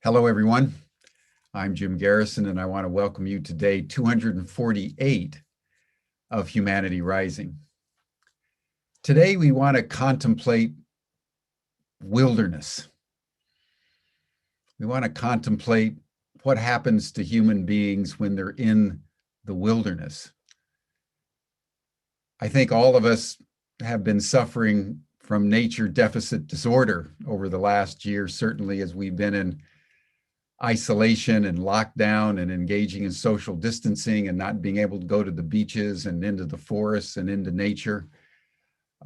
Hello, everyone. I'm Jim Garrison, and I want to welcome you to day 248 of Humanity Rising. Today, we want to contemplate wilderness. We want to contemplate what happens to human beings when they're in the wilderness. I think all of us have been suffering from nature deficit disorder over the last year, certainly as we've been in isolation and lockdown and engaging in social distancing and not being able to go to the beaches and into the forests and into nature.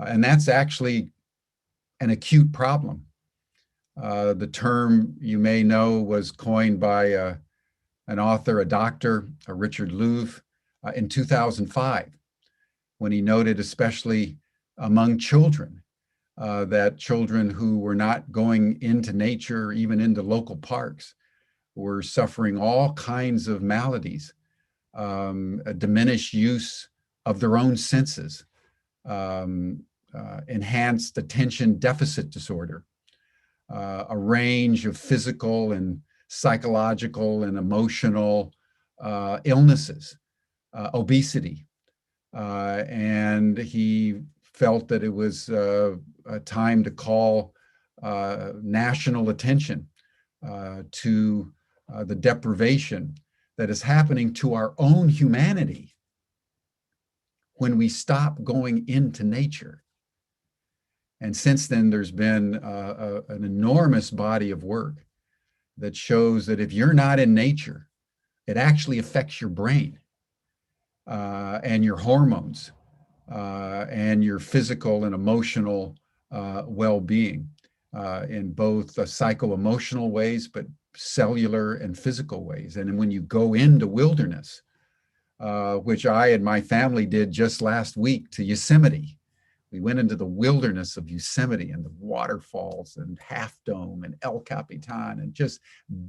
And that's actually an acute problem. The term, you may know, was coined by an author, a doctor, Richard Louv, in 2005, when he noted, especially among children, that children who were not going into nature, even into local parks, were suffering all kinds of maladies, a diminished use of their own senses, enhanced attention deficit disorder, a range of physical and psychological and emotional illnesses, obesity. And he felt that it was a time to call national attention to the deprivation that is happening to our own humanity when we stop going into nature. And since then, there's been an enormous body of work that shows that if you're not in nature, it actually affects your brain and your hormones and your physical and emotional well-being in both psycho-emotional ways, but cellular and physical ways. And when you go into wilderness, which I and my family did just last week to Yosemite, we went into the wilderness of Yosemite and the waterfalls and Half Dome and El Capitan, and just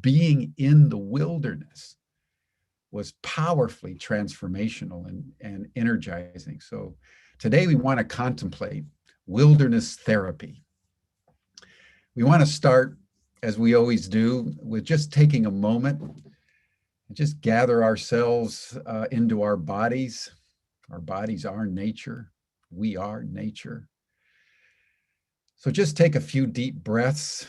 being in the wilderness was powerfully transformational and energizing. So today we want to contemplate wilderness therapy. We want to start, as we always do, with just taking a moment and just gather ourselves into our bodies. Our bodies are nature. We are nature. So just take a few deep breaths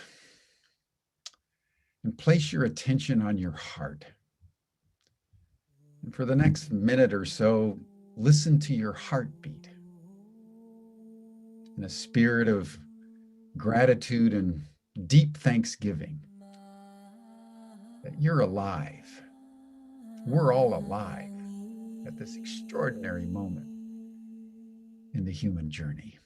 and place your attention on your heart. And for the next minute or so, listen to your heartbeat in a spirit of gratitude and deep thanksgiving that you're alive. We're all alive at this extraordinary moment in the human journey.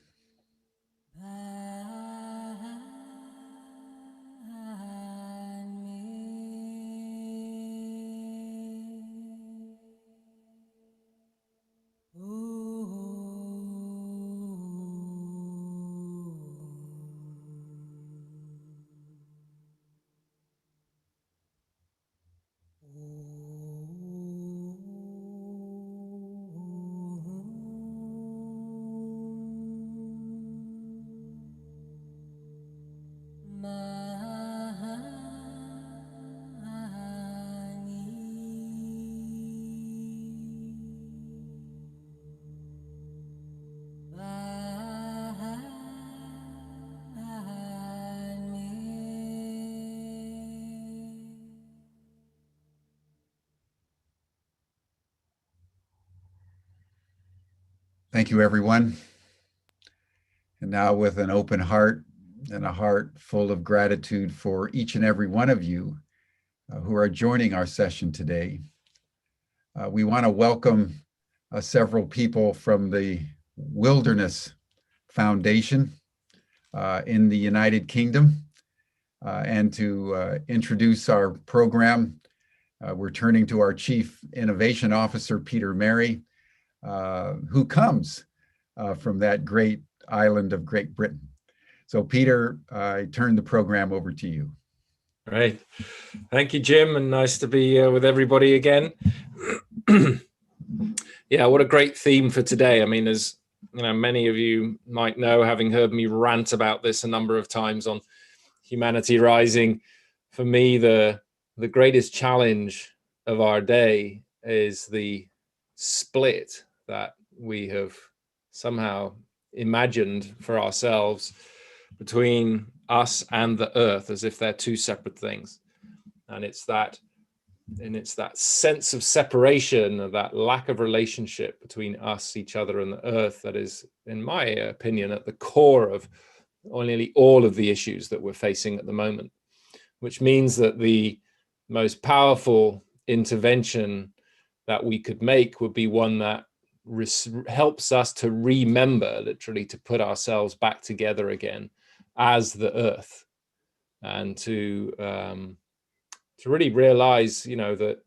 Thank you, everyone. And now, with an open heart and a heart full of gratitude for each and every one of you who are joining our session today, we want to welcome several people from the Wilderness Foundation in the United Kingdom. And to introduce our program, we're turning to our Chief Innovation Officer, Peter Mary, who comes from that great island of Great Britain. So Peter, I turn the program over to you. Great. Thank you, Jim, and nice to be with everybody again. Yeah, what a great theme for today. I mean, as you know, many of you might know, having heard me rant about this a number of times on Humanity Rising, for me, the greatest challenge of our day is the split that we have somehow imagined for ourselves between us and the earth, as if they're two separate things. And it's that sense of separation, of that lack of relationship between us, each other, and the earth that is, in my opinion, at the core of nearly all of the issues that we're facing at the moment, which means that the most powerful intervention that we could make would be one that helps us to remember, literally, to put ourselves back together again as the earth, and to really realize, that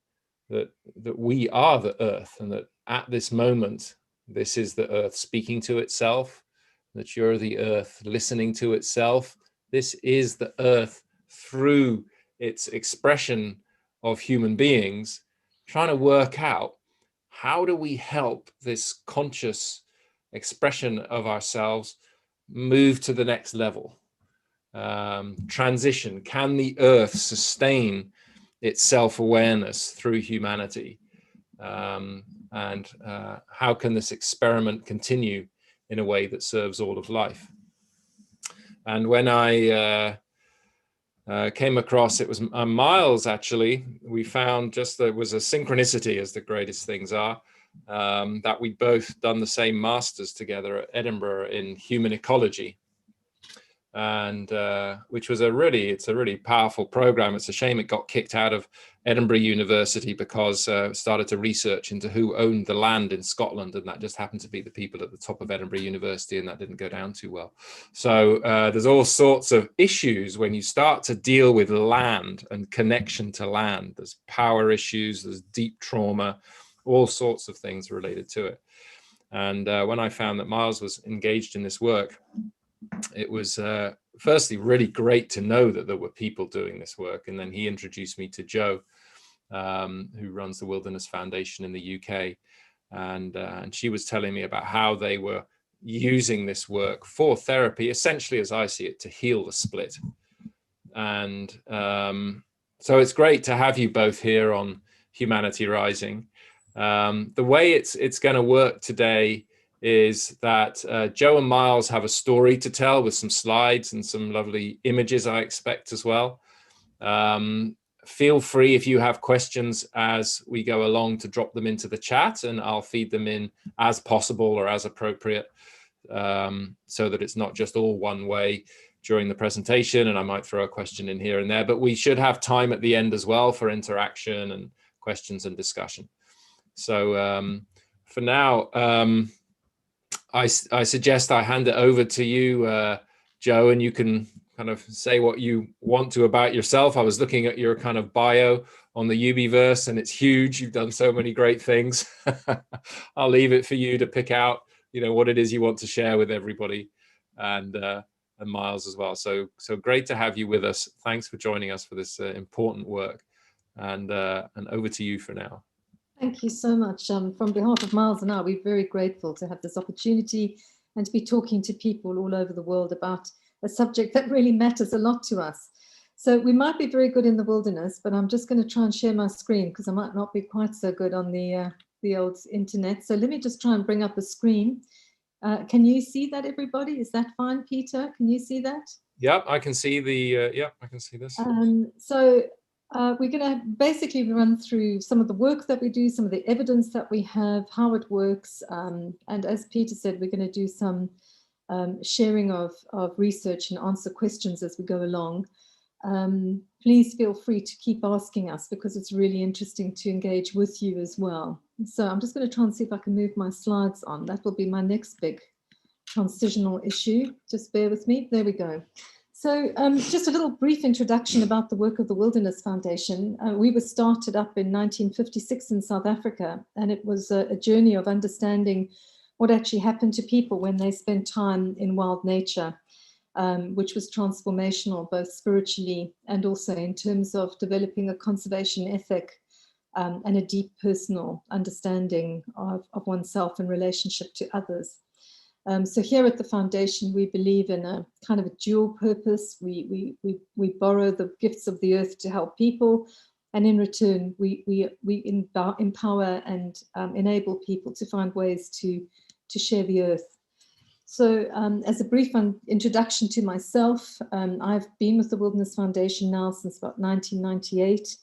we are the earth, and that at this moment, this is the earth speaking to itself, that you're the earth listening to itself. This is the earth through its expression of human beings, trying to work out, how do we help this conscious expression of ourselves move to the next level? Transition. Can the earth sustain its self-awareness through humanity? And how can this experiment continue in a way that serves all of life? And when I came across, it was Myles, actually, we found just there was a synchronicity, as the greatest things are, that we'd both done the same masters together at Edinburgh in human ecology. And which was it's a really powerful program. It's a shame it got kicked out of Edinburgh University, because it started to research into who owned the land in Scotland, and that just happened to be the people at the top of Edinburgh University, and that didn't go down too well. So there's all sorts of issues when you start to deal with land and connection to land. There's power issues, there's deep trauma, all sorts of things related to it. And when I found that Myles was engaged in this work, it was firstly really great to know that there were people doing this work. And then he introduced me to Jo, who runs the Wilderness Foundation in the UK. And she was telling me about how they were using this work for therapy, essentially, as I see it, to heal the split. And so it's great to have you both here on Humanity Rising. The way it's going to work today is that Jo and Myles have a story to tell with some slides and some lovely images, I expect, as well. Feel free, if you have questions as we go along, to drop them into the chat, and I'll feed them in as possible or as appropriate, so that it's not just all one way during the presentation, and I might throw a question in here and there, but we should have time at the end as well for interaction and questions and discussion. So for now, I suggest I hand it over to you, Jo, and you can kind of say what you want to about yourself. I was looking at your kind of bio on the Ubiverse, and it's huge. You've done so many great things. I'll leave it for you to pick out, what it is you want to share with everybody, and Myles as well. So great to have you with us. Thanks for joining us for this important work, and over to you for now. Thank you so much. From behalf of Myles and I, we're very grateful to have this opportunity and to be talking to people all over the world about a subject that really matters a lot to us. So we might be very good in the wilderness, but I'm just going to try and share my screen, because I might not be quite so good on the old internet. So let me just try and bring up a screen. Can you see that, everybody? Is that fine, Peter? Can you see that? Yeah, I can see I can see this. So we're going to basically run through some of the work that we do, some of the evidence that we have, how it works. And as Peter said, we're going to do some sharing of research and answer questions as we go along. Please feel free to keep asking us, because it's really interesting to engage with you as well. So I'm just going to try and see if I can move my slides on. That will be my next big transitional issue. Just bear with me. There we go. So just a little brief introduction about the work of the Wilderness Foundation. We were started up in 1956 in South Africa, and it was a journey of understanding what actually happened to people when they spent time in wild nature, which was transformational, both spiritually and also in terms of developing a conservation ethic and a deep personal understanding of oneself in relationship to others. So here at the foundation, we believe in a kind of a dual purpose. We borrow the gifts of the earth to help people, and in return, we empower and enable people to find ways to share the earth. So as a brief introduction to myself, I've been with the Wilderness Foundation now since about 1998.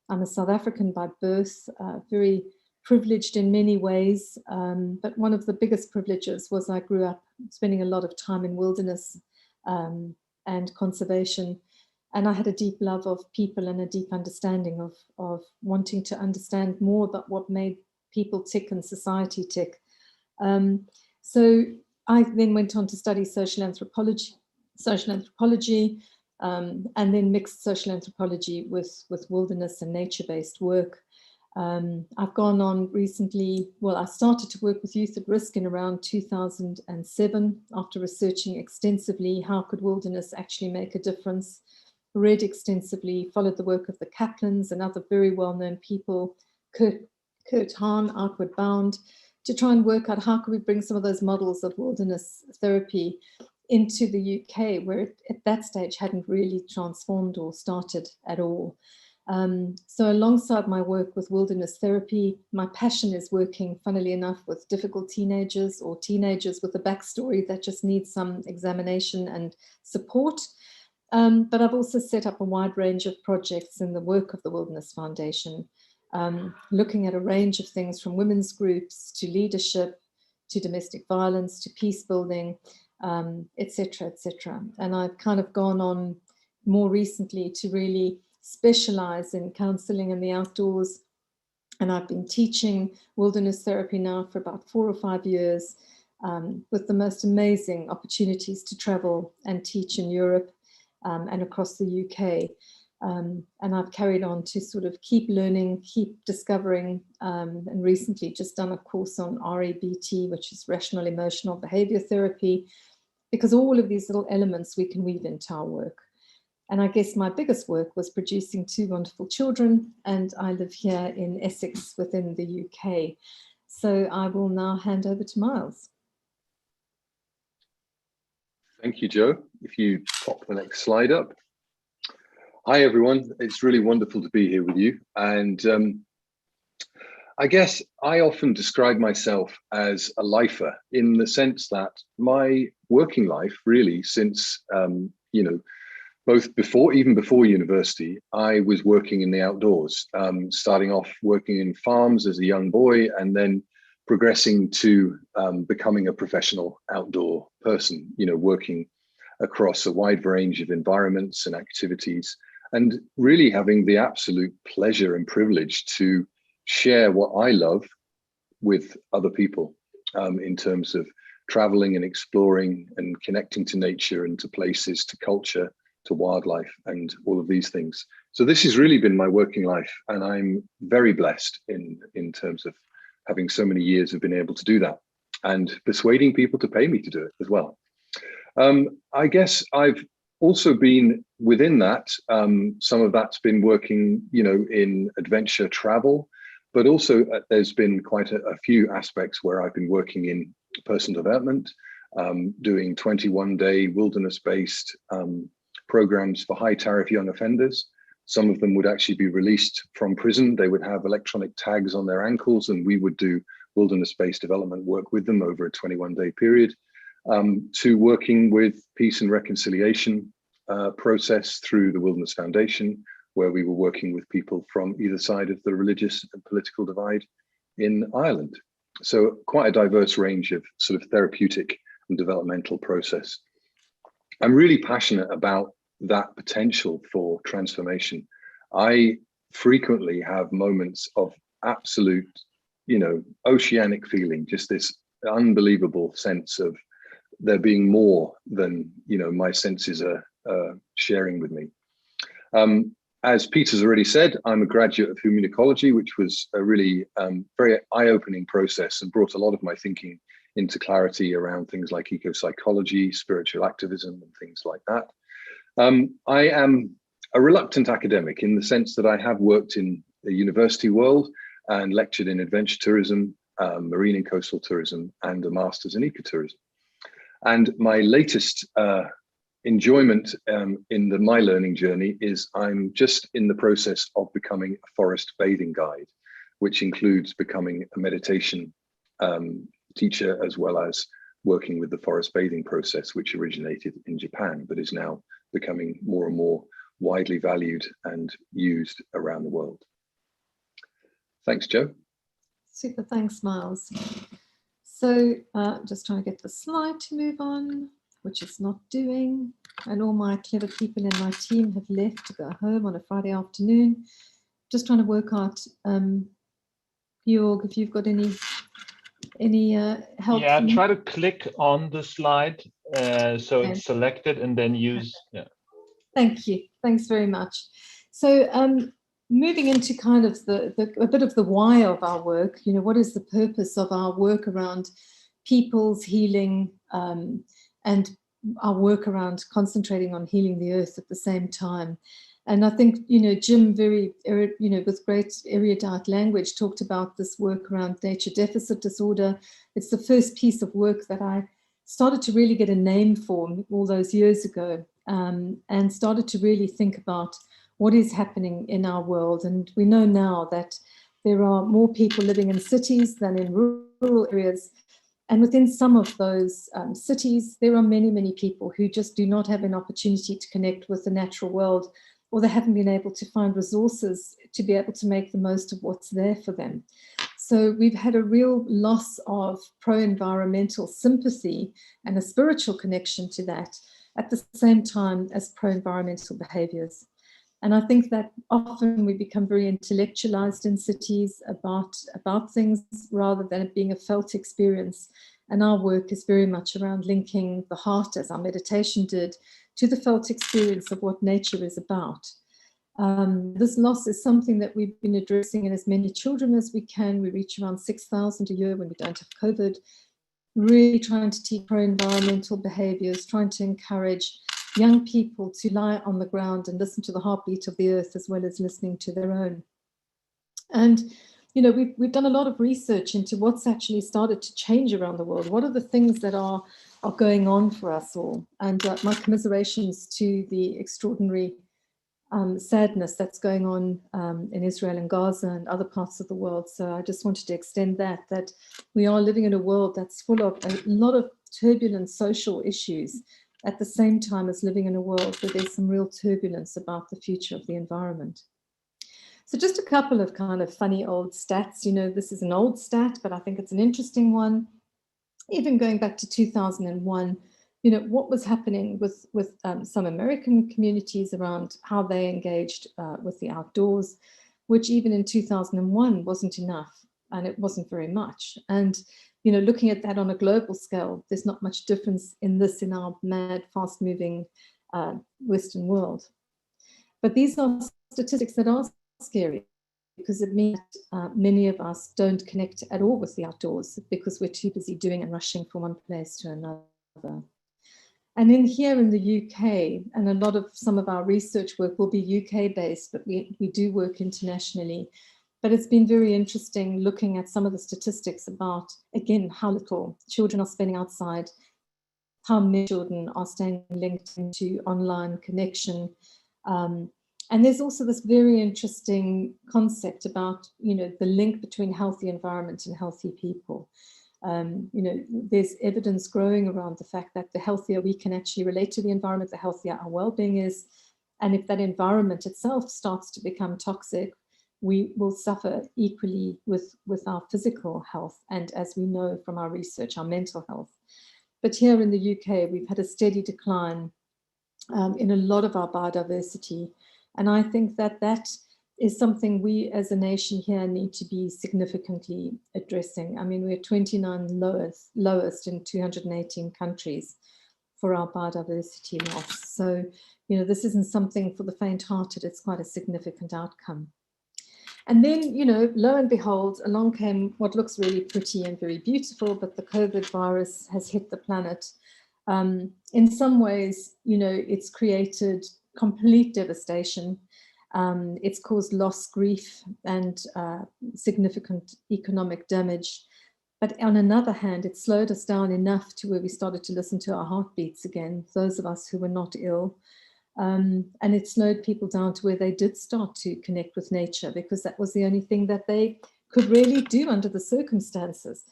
I'm a South African by birth, very privileged in many ways, but one of the biggest privileges was I grew up spending a lot of time in wilderness and conservation, and I had a deep love of people and a deep understanding of wanting to understand more about what made people tick and society tick. So I then went on to study social anthropology, and then mixed social anthropology with wilderness and nature-based work. I've gone on recently, well, I started to work with youth at risk in around 2007 after researching extensively how could wilderness actually make a difference, read extensively, followed the work of the Kaplans and other very well-known people, Kurt Hahn, Outward Bound, to try and work out how could we bring some of those models of wilderness therapy into the UK, where it, at that stage hadn't really transformed or started at all. So alongside my work with wilderness therapy, my passion is working, funnily enough, with difficult teenagers or teenagers with a backstory that just needs some examination and support. But I've also set up a wide range of projects in the work of the Wilderness Foundation, looking at a range of things from women's groups to leadership, to domestic violence, to peace building, et cetera, et cetera. And I've kind of gone on more recently to really specialize in counseling in the outdoors. And I've been teaching wilderness therapy now for about 4 or 5 years, with the most amazing opportunities to travel and teach in Europe and across the UK. And I've carried on to sort of keep learning, keep discovering, and recently just done a course on RABT, which is rational emotional behavior therapy, because all of these little elements we can weave into our work. And I guess my biggest work was producing 2 wonderful children, and I live here in Essex within the UK. So I will now hand over to Myles. Thank you, Jo. If you pop the next slide up. Hi, everyone. It's really wonderful to be here with you. And I guess I often describe myself as a lifer, in the sense that my working life really since, you know, even before university, I was working in the outdoors, starting off working in farms as a young boy, and then progressing to becoming a professional outdoor person, you know, working across a wide range of environments and activities, and really having the absolute pleasure and privilege to share what I love with other people, in terms of traveling and exploring and connecting to nature and to places, to culture, to wildlife, and all of these things. So this has really been my working life, and I'm very blessed in terms of having so many years of being able to do that and persuading people to pay me to do it as well. I guess I've also been within that, some of that's been working, you know, in adventure travel, but also there's been quite a few aspects where I've been working in personal development, doing 21-day wilderness-based programs for high tariff young offenders. Some of them would actually be released from prison. They would have electronic tags on their ankles, and we would do wilderness-based development work with them over a 21-day period, to working with peace and reconciliation process through the Wilderness Foundation, where we were working with people from either side of the religious and political divide in Ireland. So quite a diverse range of sort of therapeutic and developmental process. I'm really passionate about that potential for transformation. I frequently have moments of absolute, you know, oceanic feeling, just this unbelievable sense of there being more than, you know, my senses are sharing with me. As Peter's already said, I'm a graduate of human ecology, which was a really very eye-opening process and brought a lot of my thinking into clarity around things like eco-psychology, spiritual activism, and things like that. I am a reluctant academic in the sense that I have worked in the university world and lectured in adventure tourism, marine and coastal tourism, and a master's in ecotourism. And my latest enjoyment in my learning journey is I'm just in the process of becoming a forest bathing guide, which includes becoming a meditation teacher, as well as working with the forest bathing process, which originated in Japan, but is now becoming more and more widely valued and used around the world. Thanks, Joe. Super, thanks, Myles. So just trying to get the slide to move on, which it's not doing. And all my clever people in my team have left to go home on a Friday afternoon. Just trying to work out, Georg, if you've got any help. Yeah, try to click on the slide so Okay. it's selected, and then use, yeah. Thank you. Thanks very much. So moving into kind of a bit of the why of our work, you know, what is the purpose of our work around people's healing, and our work around concentrating on healing the earth at the same time. And I think, you know, Jim very, you know, with great erudite language talked about this work around nature deficit disorder. It's the first piece of work that I started to really get a name for all those years ago, and started to really think about what is happening in our world. And we know now that there are more people living in cities than in rural areas. And within some of those cities, there are many, many people who just do not have an opportunity to connect with the natural world, or they haven't been able to find resources to be able to make the most of what's there for them. So we've had a real loss of pro-environmental sympathy and a spiritual connection to that at the same time as pro-environmental behaviors. And I think that often we become very intellectualized in cities about things rather than it being a felt experience. And our work is very much around linking the heart, as our meditation did, to the felt experience of what nature is about. This loss is something that we've been addressing in as many children as we can. We reach around 6,000 a year when we don't have COVID, really trying to teach pro-environmental behaviors, trying to encourage young people to lie on the ground and listen to the heartbeat of the earth as well as listening to their own. And, you know, we've done a lot of research into what's actually started to change around the world. What are the things that are going on for us all? And my commiserations to the extraordinary sadness that's going on in Israel and Gaza and other parts of the world. So I just wanted to extend that we are living in a world that's full of a lot of turbulent social issues, at the same time as living in a world where there's some real turbulence about the future of the environment. So just a couple of kind of funny old stats. You know, this is an old stat, but I think it's an interesting one. Even going back to 2001, you know, what was happening with some American communities around how they engaged with the outdoors, which even in 2001 wasn't enough, and it wasn't very much. And you know, looking at that on a global scale, there's not much difference in our mad, fast-moving Western world. But these are statistics that are scary, because it means many of us don't connect at all with the outdoors because we're too busy doing and rushing from one place to another. And then here in the UK, and a lot of some of our research work will be UK-based, but we do work internationally. But it's been very interesting looking at some of the statistics about, again, how little children are spending outside, how many children are staying linked into online connection. And there's also this very interesting concept about, you know, the link between healthy environment and healthy people. You know, there's evidence growing around the fact that the healthier we can actually relate to the environment, the healthier our well-being is. And if that environment itself starts to become toxic, we will suffer equally with our physical health, and as we know from our research, our mental health. But here in the UK, we've had a steady decline in a lot of our biodiversity. And I think that is something we as a nation here need to be significantly addressing. I mean, we're 29 lowest in 218 countries for our biodiversity loss. So, you know, this isn't something for the faint-hearted, it's quite a significant outcome. And then, you know, lo and behold, along came what looks really pretty and very beautiful, but the COVID virus has hit the planet. In some ways, you know, it's created complete devastation. It's caused loss, grief, and significant economic damage. But on another hand, it slowed us down enough to where we started to listen to our heartbeats again, those of us who were not ill. And it slowed people down to where they did start to connect with nature, because that was the only thing that they could really do under the circumstances.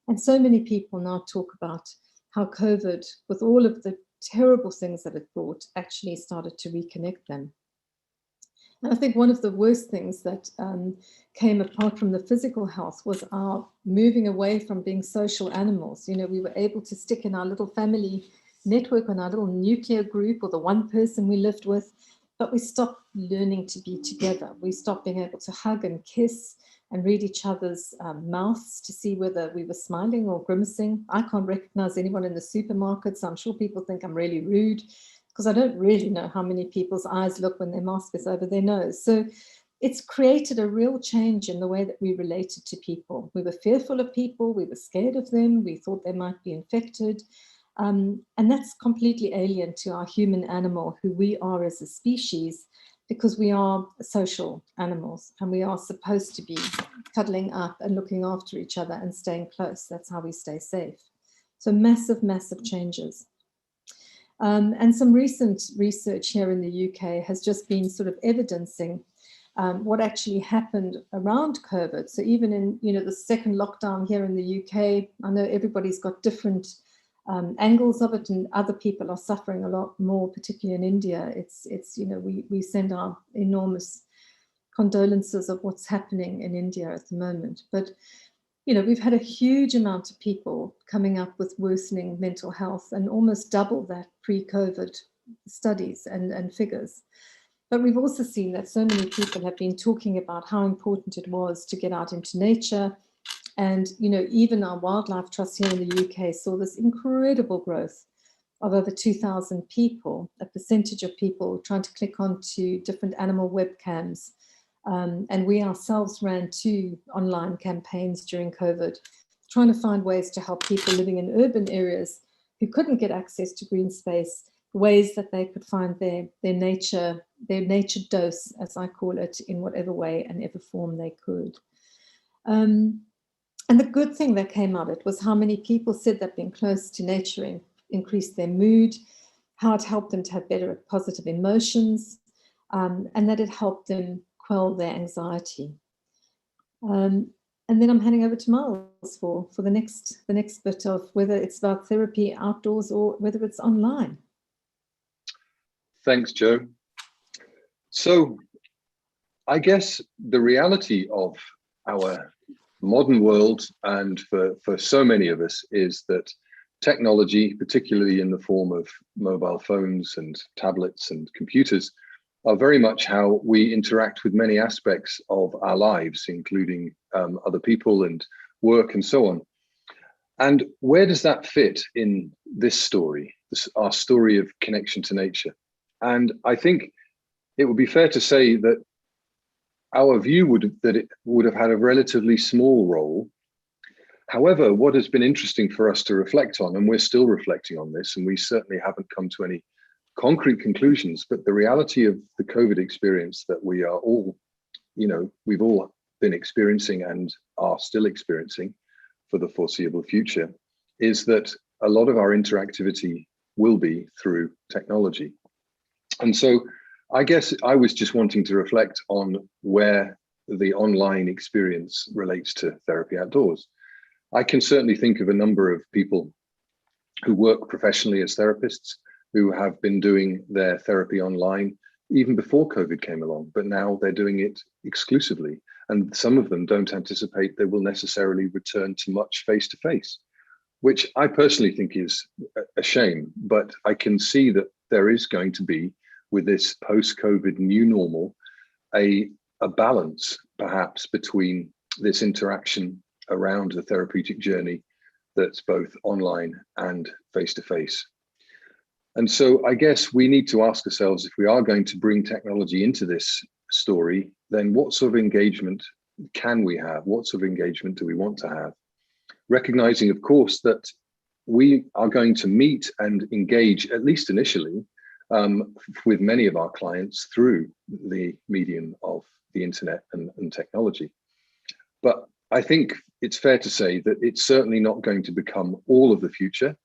And so many people now talk about how COVID, with all of the terrible things that it brought, actually started to reconnect them. And I think one of the worst things that came apart from the physical health was our moving away from being social animals. You know, we were able to stick in our little family network, on our little nuclear group, or the one person we lived with, but we stopped learning to be together. We stopped being able to hug and kiss and read each other's mouths to see whether we were smiling or grimacing. I can't recognize anyone in the supermarket, so I'm sure people think I'm really rude, because I don't really know how many people's eyes look when their mask is over their nose. So it's created a real change in the way that we related to people. We were fearful of people, we were scared of them, we thought they might be infected. And that's completely alien to our human animal, who we are as a species, because we are social animals and we are supposed to be cuddling up and looking after each other and staying close. That's how we stay safe. So massive, massive changes. And some recent research here in the UK has just been sort of evidencing what actually happened around COVID. So even in, you know, the second lockdown here in the UK, I know everybody's got different angles of it, and other people are suffering a lot more, particularly in India. It's you know, we send our enormous condolences of what's happening in India at the moment. But you know, we've had a huge amount of people coming up with worsening mental health, and almost double that pre-COVID studies and figures. But we've also seen that so many people have been talking about how important it was to get out into nature. And, you know, even our wildlife trust here in the UK saw this incredible growth of over 2,000 people, a percentage of people trying to click onto different animal webcams. And we ourselves ran 2 online campaigns during COVID, trying to find ways to help people living in urban areas who couldn't get access to green space, ways that they could find their nature dose, as I call it, in whatever way and ever form they could. And the good thing that came out of it was how many people said that being close to nature increased their mood, how it helped them to have better positive emotions, and that it helped them quell their anxiety. And then I'm handing over to Myles for the next bit of whether it's about therapy outdoors or whether it's online. Thanks, Jo. So I guess the reality of our modern world, and for so many of us, is that technology, particularly in the form of mobile phones and tablets and computers, are very much how we interact with many aspects of our lives, including other people and work and so on. And where does that fit in this story, our story of connection to nature? And I think it would be fair to say that our view that it would have had a relatively small role. However, what has been interesting for us to reflect on, and we're still reflecting on this, and we certainly haven't come to any concrete conclusions, but the reality of the COVID experience that we are all, you know, we've all been experiencing and are still experiencing for the foreseeable future, is that a lot of our interactivity will be through technology. And so I guess I was just wanting to reflect on where the online experience relates to therapy outdoors. I can certainly think of a number of people who work professionally as therapists who have been doing their therapy online even before COVID came along, but now they're doing it exclusively. And some of them don't anticipate they will necessarily return to much face-to-face, which I personally think is a shame. But I can see that there is going to be, with this post-COVID new normal, a balance perhaps between this interaction around the therapeutic journey that's both online and face-to-face. And so I guess we need to ask ourselves, if we are going to bring technology into this story, then what sort of engagement can we have? What sort of engagement do we want to have? Recognizing, of course, that we are going to meet and engage, at least initially, with many of our clients through the medium of the internet and technology. But I think it's fair to say that it's certainly not going to become all of the future,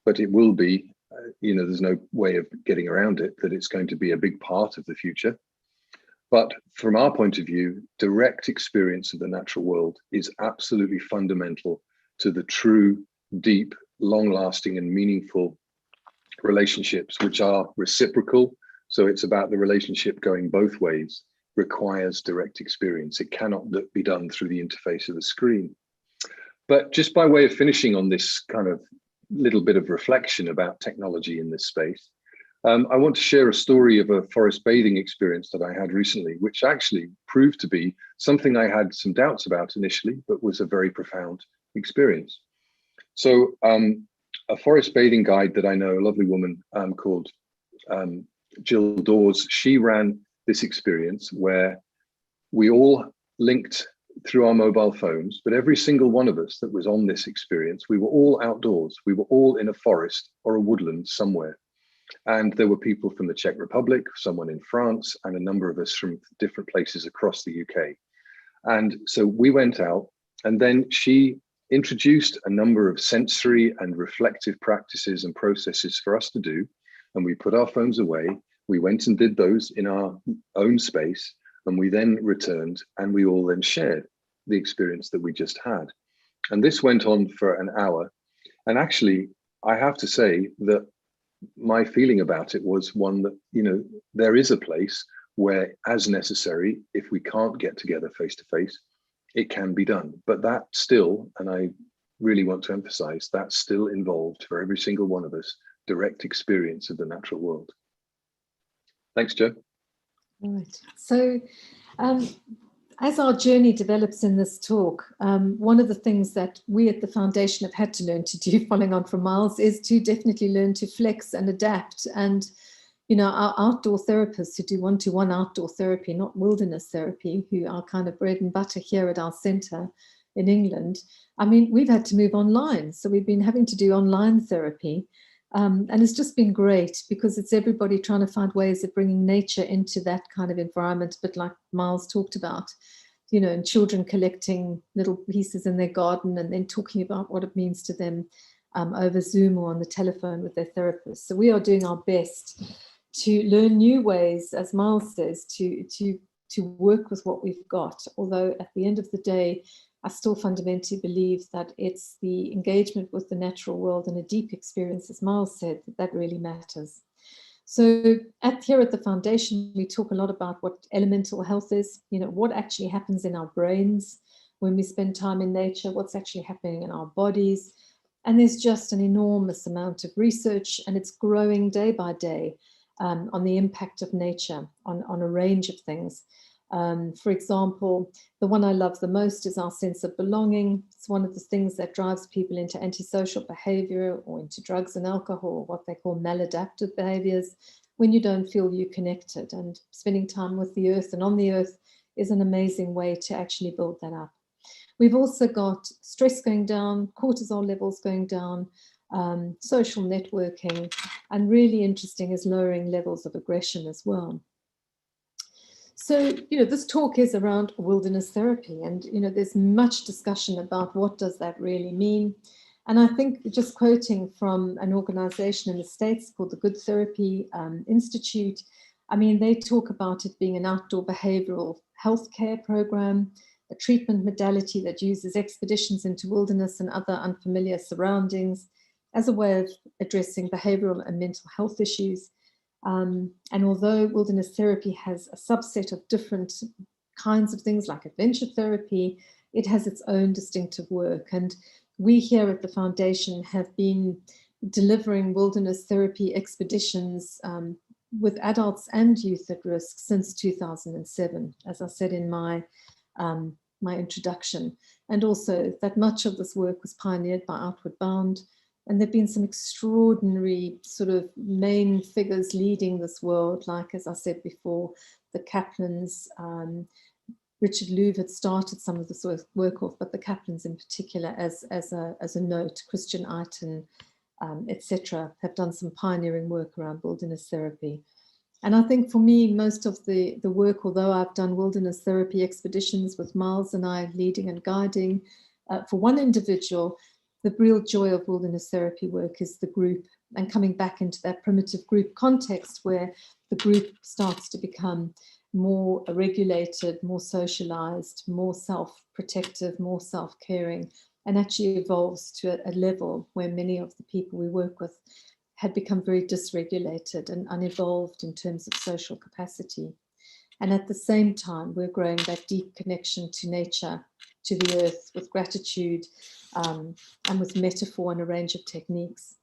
but it will be, there's no way of getting around it, that it's going to be a big part of the future. But from our point of view, direct experience of the natural world is absolutely fundamental to the true, deep, long-lasting and meaningful relationships, which are reciprocal. So it's about the relationship going both ways, requires direct experience. It cannot be done through the interface of a screen. But just by way of finishing on this kind of little bit of reflection about technology in this space, I want to share a story of a forest bathing experience that I had recently, which actually proved to be something I had some doubts about initially, but was a very profound experience. So a forest bathing guide that I know, a lovely woman called Jill Dawes, she ran this experience where we all linked through our mobile phones, but every single one of us that was on this experience, we were all outdoors. We were all in a forest or a woodland somewhere. And there were people from the Czech Republic, someone in France, and a number of us from different places across the UK. And so we went out, and then she introduced a number of sensory and reflective practices and processes for us to do. And we put our phones away. We went and did those in our own space. And we then returned, and we all then shared the experience that we just had. And this went on for an hour. And actually, I have to say that my feeling about it was one that, there is a place where, as necessary, if we can't get together face to face, it can be done. But that still, and I really want to emphasize, that still involved for every single one of us, direct experience of the natural world. Thanks, Joe. Right. So as our journey develops in this talk, one of the things that we at the foundation have had to learn to do, following on from Myles, is to definitely learn to flex and adapt. And, our outdoor therapists who do one-to-one outdoor therapy, not wilderness therapy, who are kind of bread and butter here at our centre in England, I mean, we've had to move online. So we've been having to do online therapy. And it's just been great because it's everybody trying to find ways of bringing nature into that kind of environment, but like Myles talked about, and children collecting little pieces in their garden and then talking about what it means to them over Zoom or on the telephone with their therapist. So we are doing our best to learn new ways, as Myles says, to work with what we've got. Although at the end of the day, I still fundamentally believe that it's the engagement with the natural world and a deep experience, as Myles said, that really matters. So here at the foundation, we talk a lot about what elemental health is, what actually happens in our brains when we spend time in nature, what's actually happening in our bodies. And there's just an enormous amount of research, and it's growing day by day on the impact of nature on a range of things. For example, the one I love the most is our sense of belonging. It's one of the things that drives people into antisocial behavior or into drugs and alcohol, what they call maladaptive behaviors, when you don't feel you're connected. And spending time with the earth and on the earth is an amazing way to actually build that up. We've also got stress going down, cortisol levels going down, social networking, and really interesting is lowering levels of aggression as well. So, this talk is around wilderness therapy, and, there's much discussion about what does that really mean. And I think, just quoting from an organization in the States called the Good Therapy Institute, I mean, they talk about it being an outdoor behavioral healthcare program, a treatment modality that uses expeditions into wilderness and other unfamiliar surroundings as a way of addressing behavioral and mental health issues. And although wilderness therapy has a subset of different kinds of things like adventure therapy, it has its own distinctive work. And we here at the foundation have been delivering wilderness therapy expeditions with adults and youth at risk since 2007, as I said in my introduction. And also that much of this work was pioneered by Outward Bound. And there've been some extraordinary sort of main figures leading this world, like, as I said before, the Kaplans. Richard Louv had started some of this work off, but the Kaplans in particular, as a note, Christian Eiton, etc., have done some pioneering work around wilderness therapy. And I think for me, most of the work, although I've done wilderness therapy expeditions with Myles and I leading and guiding, for one individual, the real joy of wilderness therapy work is the group, and coming back into that primitive group context where the group starts to become more regulated, more socialized, more self-protective, more self-caring, and actually evolves to a level where many of the people we work with had become very dysregulated and unevolved in terms of social capacity. And at the same time, we're growing that deep connection to nature, to the earth, with gratitude and with metaphor and a range of techniques.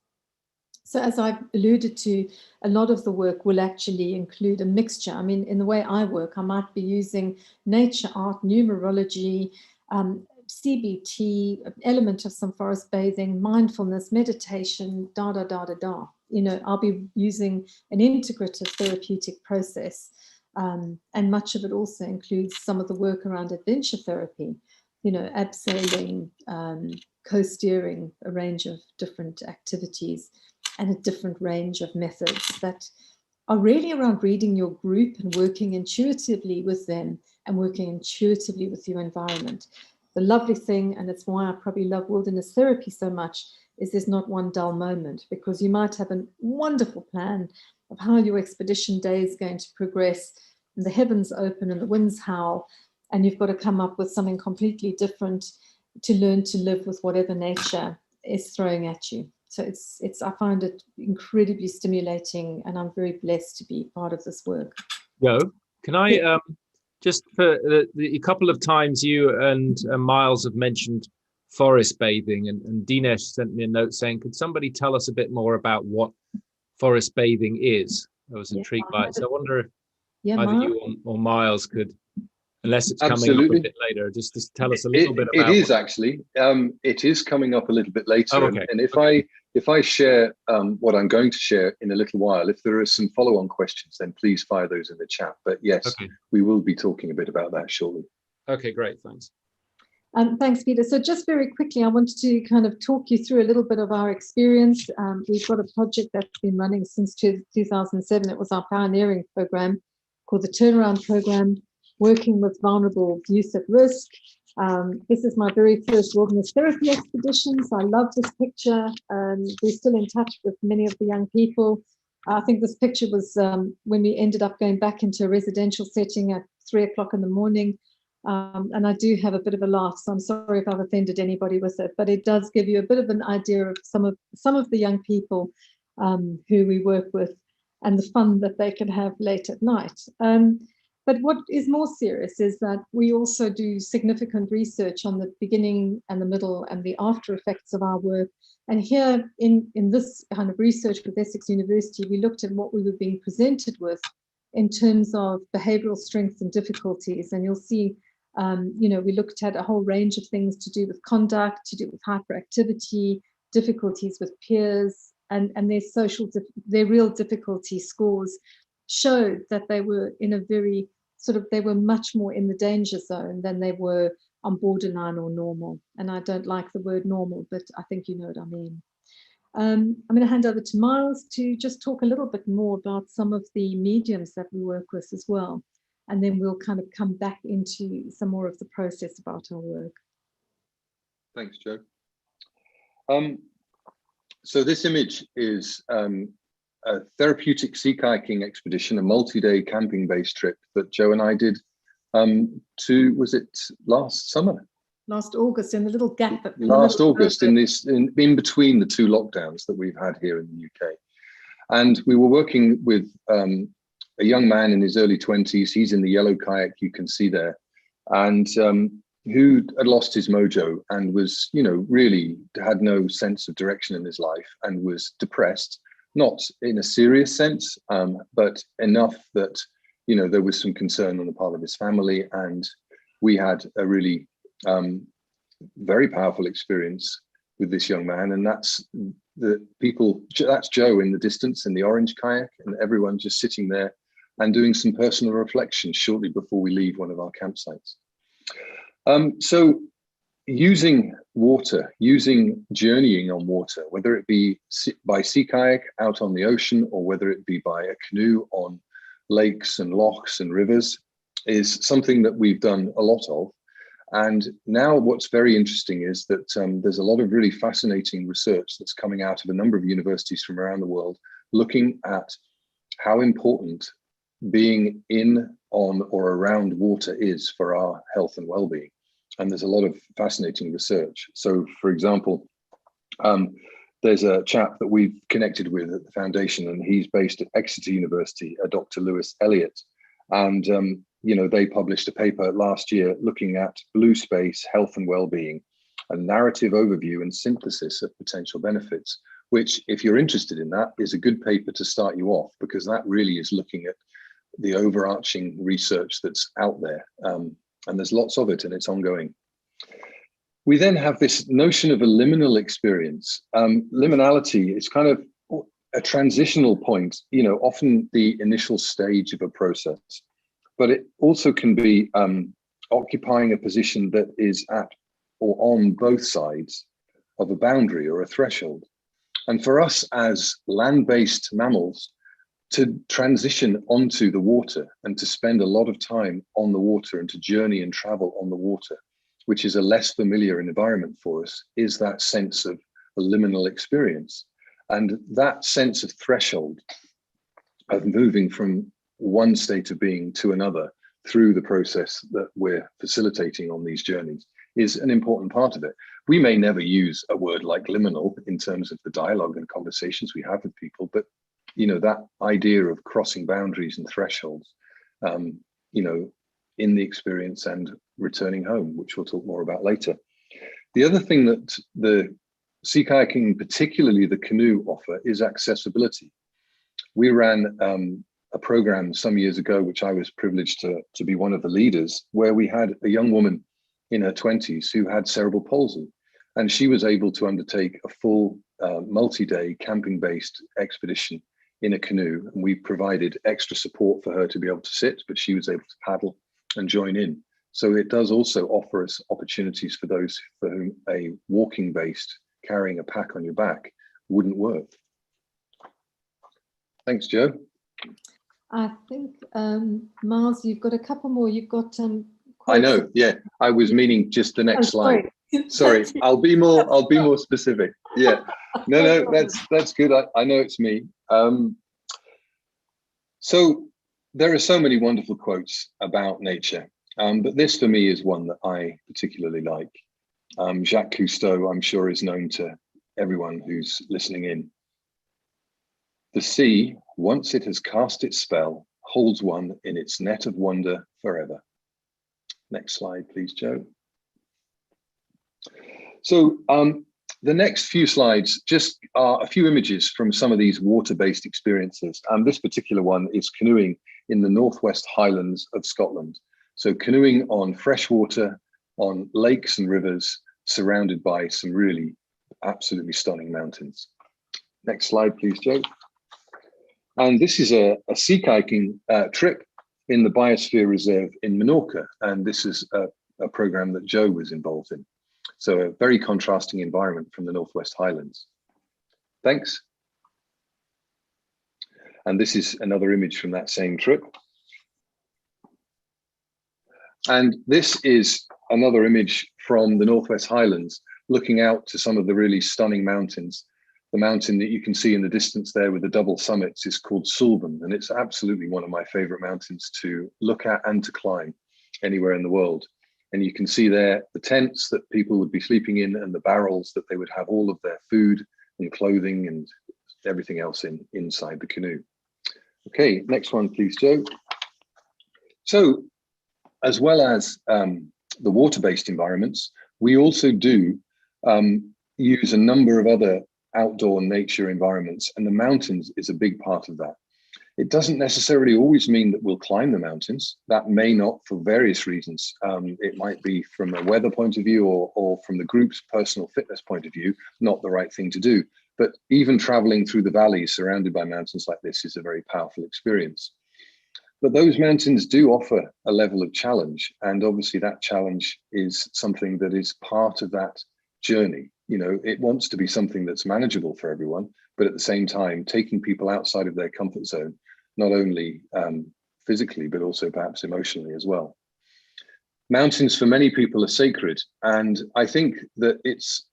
So as I've alluded to, a lot of the work will actually include a mixture. I mean, in the way I work, I might be using nature, art, numerology, CBT, element of some forest bathing, mindfulness, meditation, You know, I'll be using an integrative therapeutic process. And much of it also includes some of the work around adventure therapy, you know, abseiling, co-steering a range of different activities and a different range of methods that are really around reading your group and working intuitively with them and working intuitively with your environment. The lovely thing, and it's why I probably love wilderness therapy so much, is there's not one dull moment, because you might have a wonderful plan of how your expedition day is going to progress, and the heavens open and the winds howl, and you've got to come up with something completely different to learn to live with whatever nature is throwing at you. So I find it incredibly stimulating, and I'm very blessed to be part of this work. Joe, can I just for a couple of times you and Myles have mentioned forest bathing, and Dinesh sent me a note saying, could somebody tell us a bit more about what forest bathing is? I was intrigued by it. So I wonder if either you or Myles could, unless it's coming up a bit later, just tell us a little bit about it. It is actually. It is coming up a little bit later. Oh, okay. And if I share what I'm going to share in a little while, if there are some follow-on questions, then please fire those in the chat. But yes, okay, we will be talking a bit about that shortly. Okay, great. Thanks. Thanks, Peter. So just very quickly, I wanted to kind of talk you through a little bit of our experience. We've got a project that's been running since 2007. It was our pioneering program called the Turnaround Program, working with vulnerable youth at risk. This is my very first wilderness therapy expedition, so I love this picture. We're still in touch with many of the young people. I think this picture was when we ended up going back into a residential setting at 3 o'clock in the morning. And I do have a bit of a laugh, so I'm sorry if I've offended anybody with it, but it does give you a bit of an idea of some of the young people who we work with and the fun that they can have late at night. But what is more serious is that we also do significant research on the beginning and the middle and the after effects of our work. And here in this kind of research with Essex University, we looked at what we were being presented with in terms of behavioral strengths and difficulties. And you'll see, you know, we looked at a whole range of things to do with conduct, to do with hyperactivity, difficulties with peers, and their real difficulty scores showed that they were in a very they were much more in the danger zone than they were on borderline or normal. And I don't like the word normal, but I think you know what I mean. I'm going to hand over to Myles to just talk a little bit more about some of the mediums that we work with as well. And then we'll kind of come back into some more of the process about our work. Thanks, Jo. So this image is a therapeutic sea kayaking expedition, a multi-day camping-based trip that Jo and I did was it last summer? Last August, in the little gap. Last August, in between the two lockdowns that we've had here in the UK. And we were working with a young man in his early 20s. He's in the yellow kayak you can see there, and who had lost his mojo and was, you know, really had no sense of direction in his life and was depressed. Not in a serious sense, but enough that, you know, there was some concern on the part of his family. And we had a really very powerful experience with this young man. And that's Jo in the distance in the orange kayak, and everyone just sitting there and doing some personal reflection shortly before we leave one of our campsites. So using water, using journeying on water, whether it be by sea kayak out on the ocean or whether it be by a canoe on lakes and lochs and rivers, is something that we've done a lot of. And now what's very interesting is that there's a lot of really fascinating research that's coming out of a number of universities from around the world, looking at how important being in, on, or around water is for our health and well-being. And there's a lot of fascinating research. So, for example, there's a chap that we've connected with at the foundation, and he's based at Exeter University, Dr. Lewis Elliott. And you know, they published a paper last year looking at blue space, health and well-being, a narrative overview and synthesis of potential benefits, which, if you're interested in that, is a good paper to start you off, because that really is looking at the overarching research that's out there. And there's lots of it, and it's ongoing. We then have this notion of a liminal experience. Liminality is kind of a transitional point, you know, often the initial stage of a process, but it also can be occupying a position that is at or on both sides of a boundary or a threshold. And for us as land-based mammals, to transition onto the water and to spend a lot of time on the water and to journey and travel on the water, which is a less familiar environment for us, is that sense of a liminal experience. And that sense of threshold, of moving from one state of being to another through the process that we're facilitating on these journeys, is an important part of it. We may never use a word like liminal in terms of the dialogue and conversations we have with people, but you know, that idea of crossing boundaries and thresholds, you know, in the experience and returning home, which we'll talk more about later. The other thing that the sea kayaking, particularly the canoe, offer is accessibility. We ran a program some years ago, which I was privileged to be one of the leaders, where we had a young woman in her 20s who had cerebral palsy, and she was able to undertake a full multi-day camping-based expedition in a canoe, and we provided extra support for her to be able to sit, but she was able to paddle and join in. So it does also offer us opportunities for those for whom a walking-based, carrying a pack on your back wouldn't work. Thanks, Joe. I think, Myles, you've got a couple more. You've got I know, yeah. I was meaning just the next slide. Sorry, I'll be more specific. Yeah. No, that's good. I know it's me. So there are so many wonderful quotes about nature, but this for me is one that I particularly like. Jacques Cousteau, I'm sure, is known to everyone who's listening in. The sea, once it has cast its spell, holds one in its net of wonder forever. Next slide, please, Joe. So the next few slides just are a few images from some of these water-based experiences. This particular one is canoeing in the Northwest Highlands of Scotland. So canoeing on fresh water, on lakes and rivers, surrounded by some really absolutely stunning mountains. Next slide, please, Joe. And this is a sea kayaking trip in the Biosphere Reserve in Menorca. And this is a program that Joe was involved in. So a very contrasting environment from the Northwest Highlands. Thanks. And this is another image from that same trip. And this is another image from the Northwest Highlands, looking out to some of the really stunning mountains. The mountain that you can see in the distance there with the double summits is called Sulban, and it's absolutely one of my favorite mountains to look at and to climb anywhere in the world. And you can see there the tents that people would be sleeping in and the barrels that they would have all of their food and clothing and everything else inside the canoe. Okay, next one, please, Joe. So, as well as the water-based environments, we also do use a number of other outdoor nature environments, and the mountains is a big part of that. It doesn't necessarily always mean that we'll climb the mountains. That may not, for various reasons. It might be from a weather point of view or from the group's personal fitness point of view, not the right thing to do. But even traveling through the valleys surrounded by mountains like this is a very powerful experience. But those mountains do offer a level of challenge. And obviously that challenge is something that is part of that journey. You know, it wants to be something that's manageable for everyone, but at the same time, taking people outside of their comfort zone, not only physically, but also perhaps emotionally as well. Mountains for many people are sacred, and I think that it's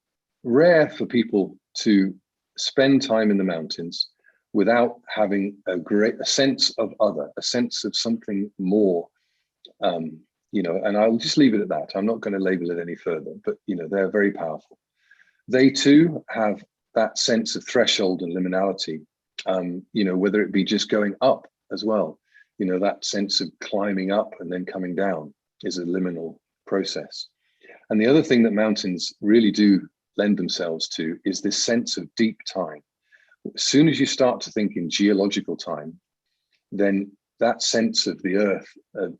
rare for people to spend time in the mountains without having a sense of other, a sense of something more, you know, and I'll just leave it at that. I'm not going to label it any further, but, you know, they're very powerful. They too have that sense of threshold and liminality, you know, whether it be just going up as well, you know, that sense of climbing up and then coming down is a liminal process. And the other thing that mountains really do lend themselves to is this sense of deep time. As soon as you start to think in geological time, then that sense of the Earth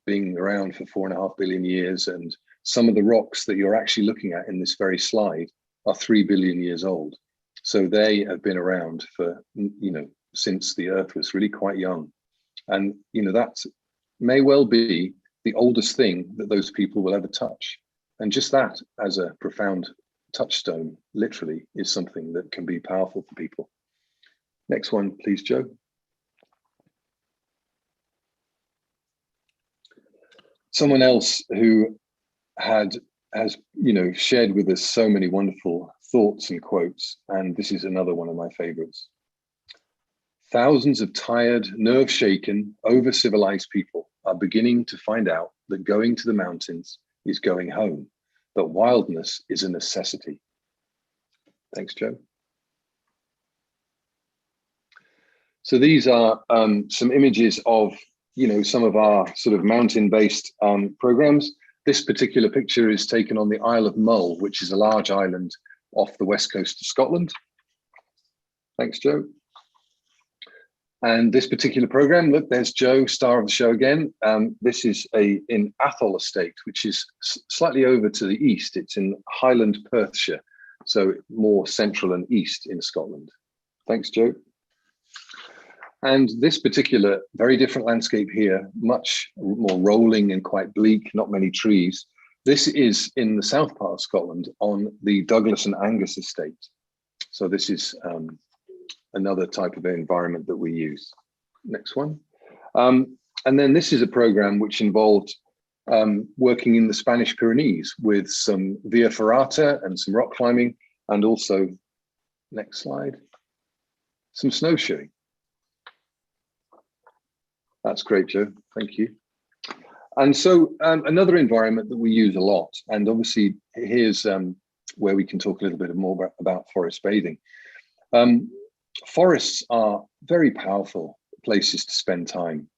being around for 4.5 billion years, and some of the rocks that you're actually looking at in this very slide are 3 billion years old. So they have been around for, you know, since the Earth was really quite young. And, you know, that may well be the oldest thing that those people will ever touch. And just that as a profound touchstone, literally, is something that can be powerful for people. Next one, please, Joe. Someone else who has, you know, shared with us so many wonderful thoughts and quotes, and this is another one of my favorites. Thousands of tired, nerve-shaken, over-civilized people are beginning to find out that going to the mountains is going home, but wildness is a necessity. Thanks, Joe. So these are some images of, you know, some of our sort of mountain-based programs. This particular picture is taken on the Isle of Mull, which is a large island off the west coast of Scotland. Thanks, Joe. And this particular program, look, there's Joe, star of the show again. This is in Athol Estate, which is slightly over to the east. It's in Highland, Perthshire, so more central and east in Scotland. Thanks, Joe. And this particular very different landscape here, much more rolling and quite bleak, not many trees. This is in the south part of Scotland on the Douglas and Angus estate. So this is another type of environment that we use. Next one. And then this is a program which involved working in the Spanish Pyrenees with some via ferrata and some rock climbing, and also, next slide, some snowshoeing. That's great, Joe. Thank you. And so another environment that we use a lot, and obviously here's where we can talk a little bit more about forest bathing. Forests are very powerful places to spend time.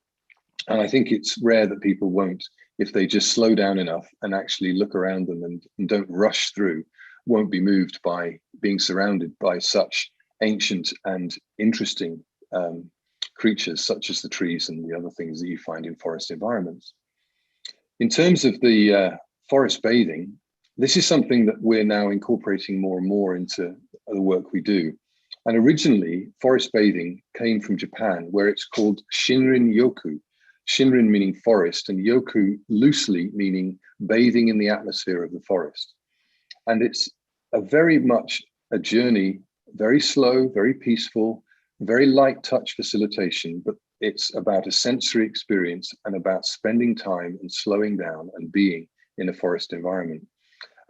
And I think it's rare that people won't, if they just slow down enough and actually look around them and don't rush through, won't be moved by being surrounded by such ancient and interesting creatures such as the trees and the other things that you find in forest environments. In terms of the forest bathing, this is something that we're now incorporating more and more into the work we do. And originally, forest bathing came from Japan, where it's called Shinrin Yoku. Shinrin meaning forest, and Yoku loosely meaning bathing in the atmosphere of the forest. And it's very much a journey, very slow, very peaceful, very light touch facilitation, but it's about a sensory experience and about spending time and slowing down and being in a forest environment.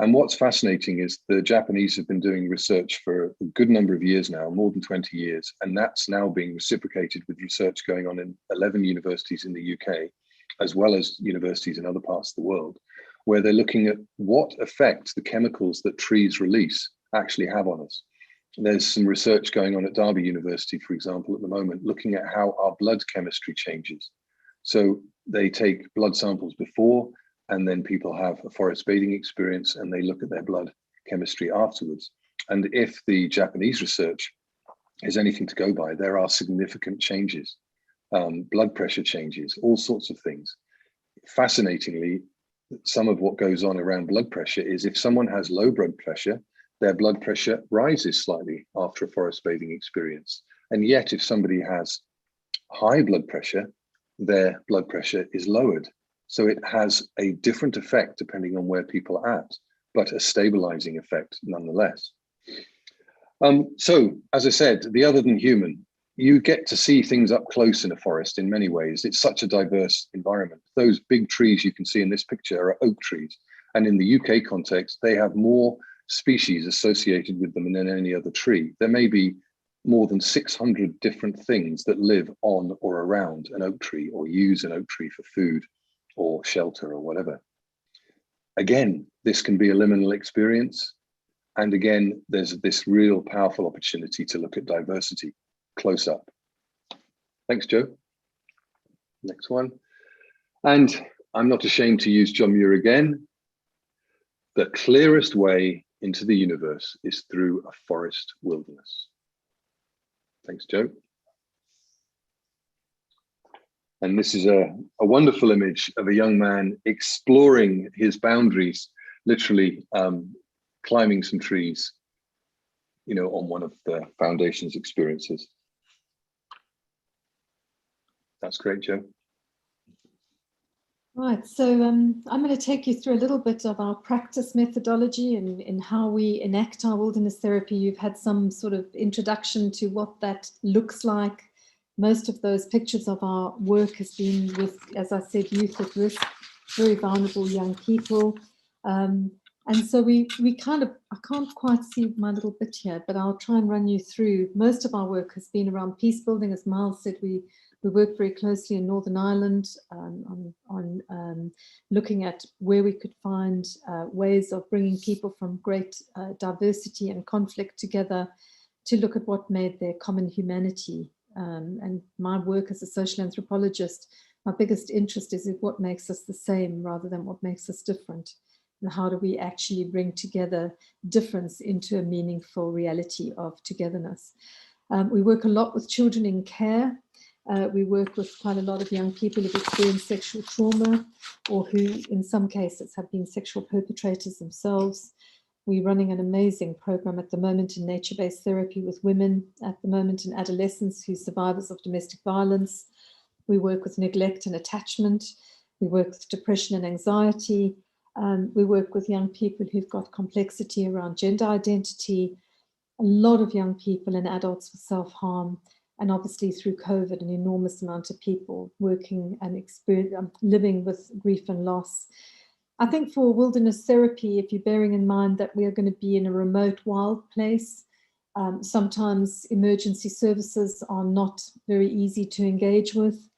And what's fascinating is the Japanese have been doing research for a good number of years now, more than 20 years, and that's now being reciprocated with research going on in 11 universities in the UK, as well as universities in other parts of the world, where they're looking at what effect the chemicals that trees release actually have on us. There's some research going on at Derby University, for example, at the moment, looking at how our blood chemistry changes. So they take blood samples before, and then people have a forest bathing experience and they look at their blood chemistry afterwards. And if the Japanese research is anything to go by, there are significant changes, blood pressure changes, all sorts of things. Fascinatingly, some of what goes on around blood pressure is if someone has low blood pressure, their blood pressure rises slightly after a forest bathing experience. And yet if somebody has high blood pressure, their blood pressure is lowered. So it has a different effect depending on where people are at, but a stabilizing effect nonetheless. So, as I said, the other than human, you get to see things up close in a forest in many ways. It's such a diverse environment. Those big trees you can see in this picture are oak trees. And in the UK context, they have more species associated with them than any other tree. There may be more than 600 different things that live on or around an oak tree or use an oak tree for food or shelter or whatever. Again, this can be a liminal experience. And again, there's this real powerful opportunity to look at diversity close up. Thanks, Joe. Next one. And I'm not ashamed to use John Muir again. The clearest way into the universe is through a forest wilderness. Thanks, Joe. And this is a wonderful image of a young man exploring his boundaries, literally climbing some trees, you know, on one of the Foundation's experiences. That's great, Joe. Right, so I'm going to take you through a little bit of our practice methodology and in how we enact our wilderness therapy. You've had some sort of introduction to what that looks like. Most of those pictures of our work has been with, as I said, youth at risk, very vulnerable young people. And so we kind of, I can't quite see my little bit here, but I'll try and run you through. Most of our work has been around peace building. As Myles said, we work very closely in Northern Ireland on looking at where we could find ways of bringing people from great diversity and conflict together to look at what made their common humanity. And my work as a social anthropologist, my biggest interest is in what makes us the same rather than what makes us different. And how do we actually bring together difference into a meaningful reality of togetherness? We work a lot with children in care. We work with quite a lot of young people who've experienced sexual trauma or who in some cases have been sexual perpetrators themselves. We're running an amazing program at the moment in nature-based therapy with women at the moment and adolescents who are survivors of domestic violence. We work with neglect and attachment. We work with depression and anxiety. We work with young people who've got complexity around gender identity, a lot of young people and adults with self-harm, and obviously through COVID, an enormous amount of people working and living with grief and loss. I think for wilderness therapy, if you're bearing in mind that we are going to be in a remote wild place, sometimes emergency services are not very easy to engage with,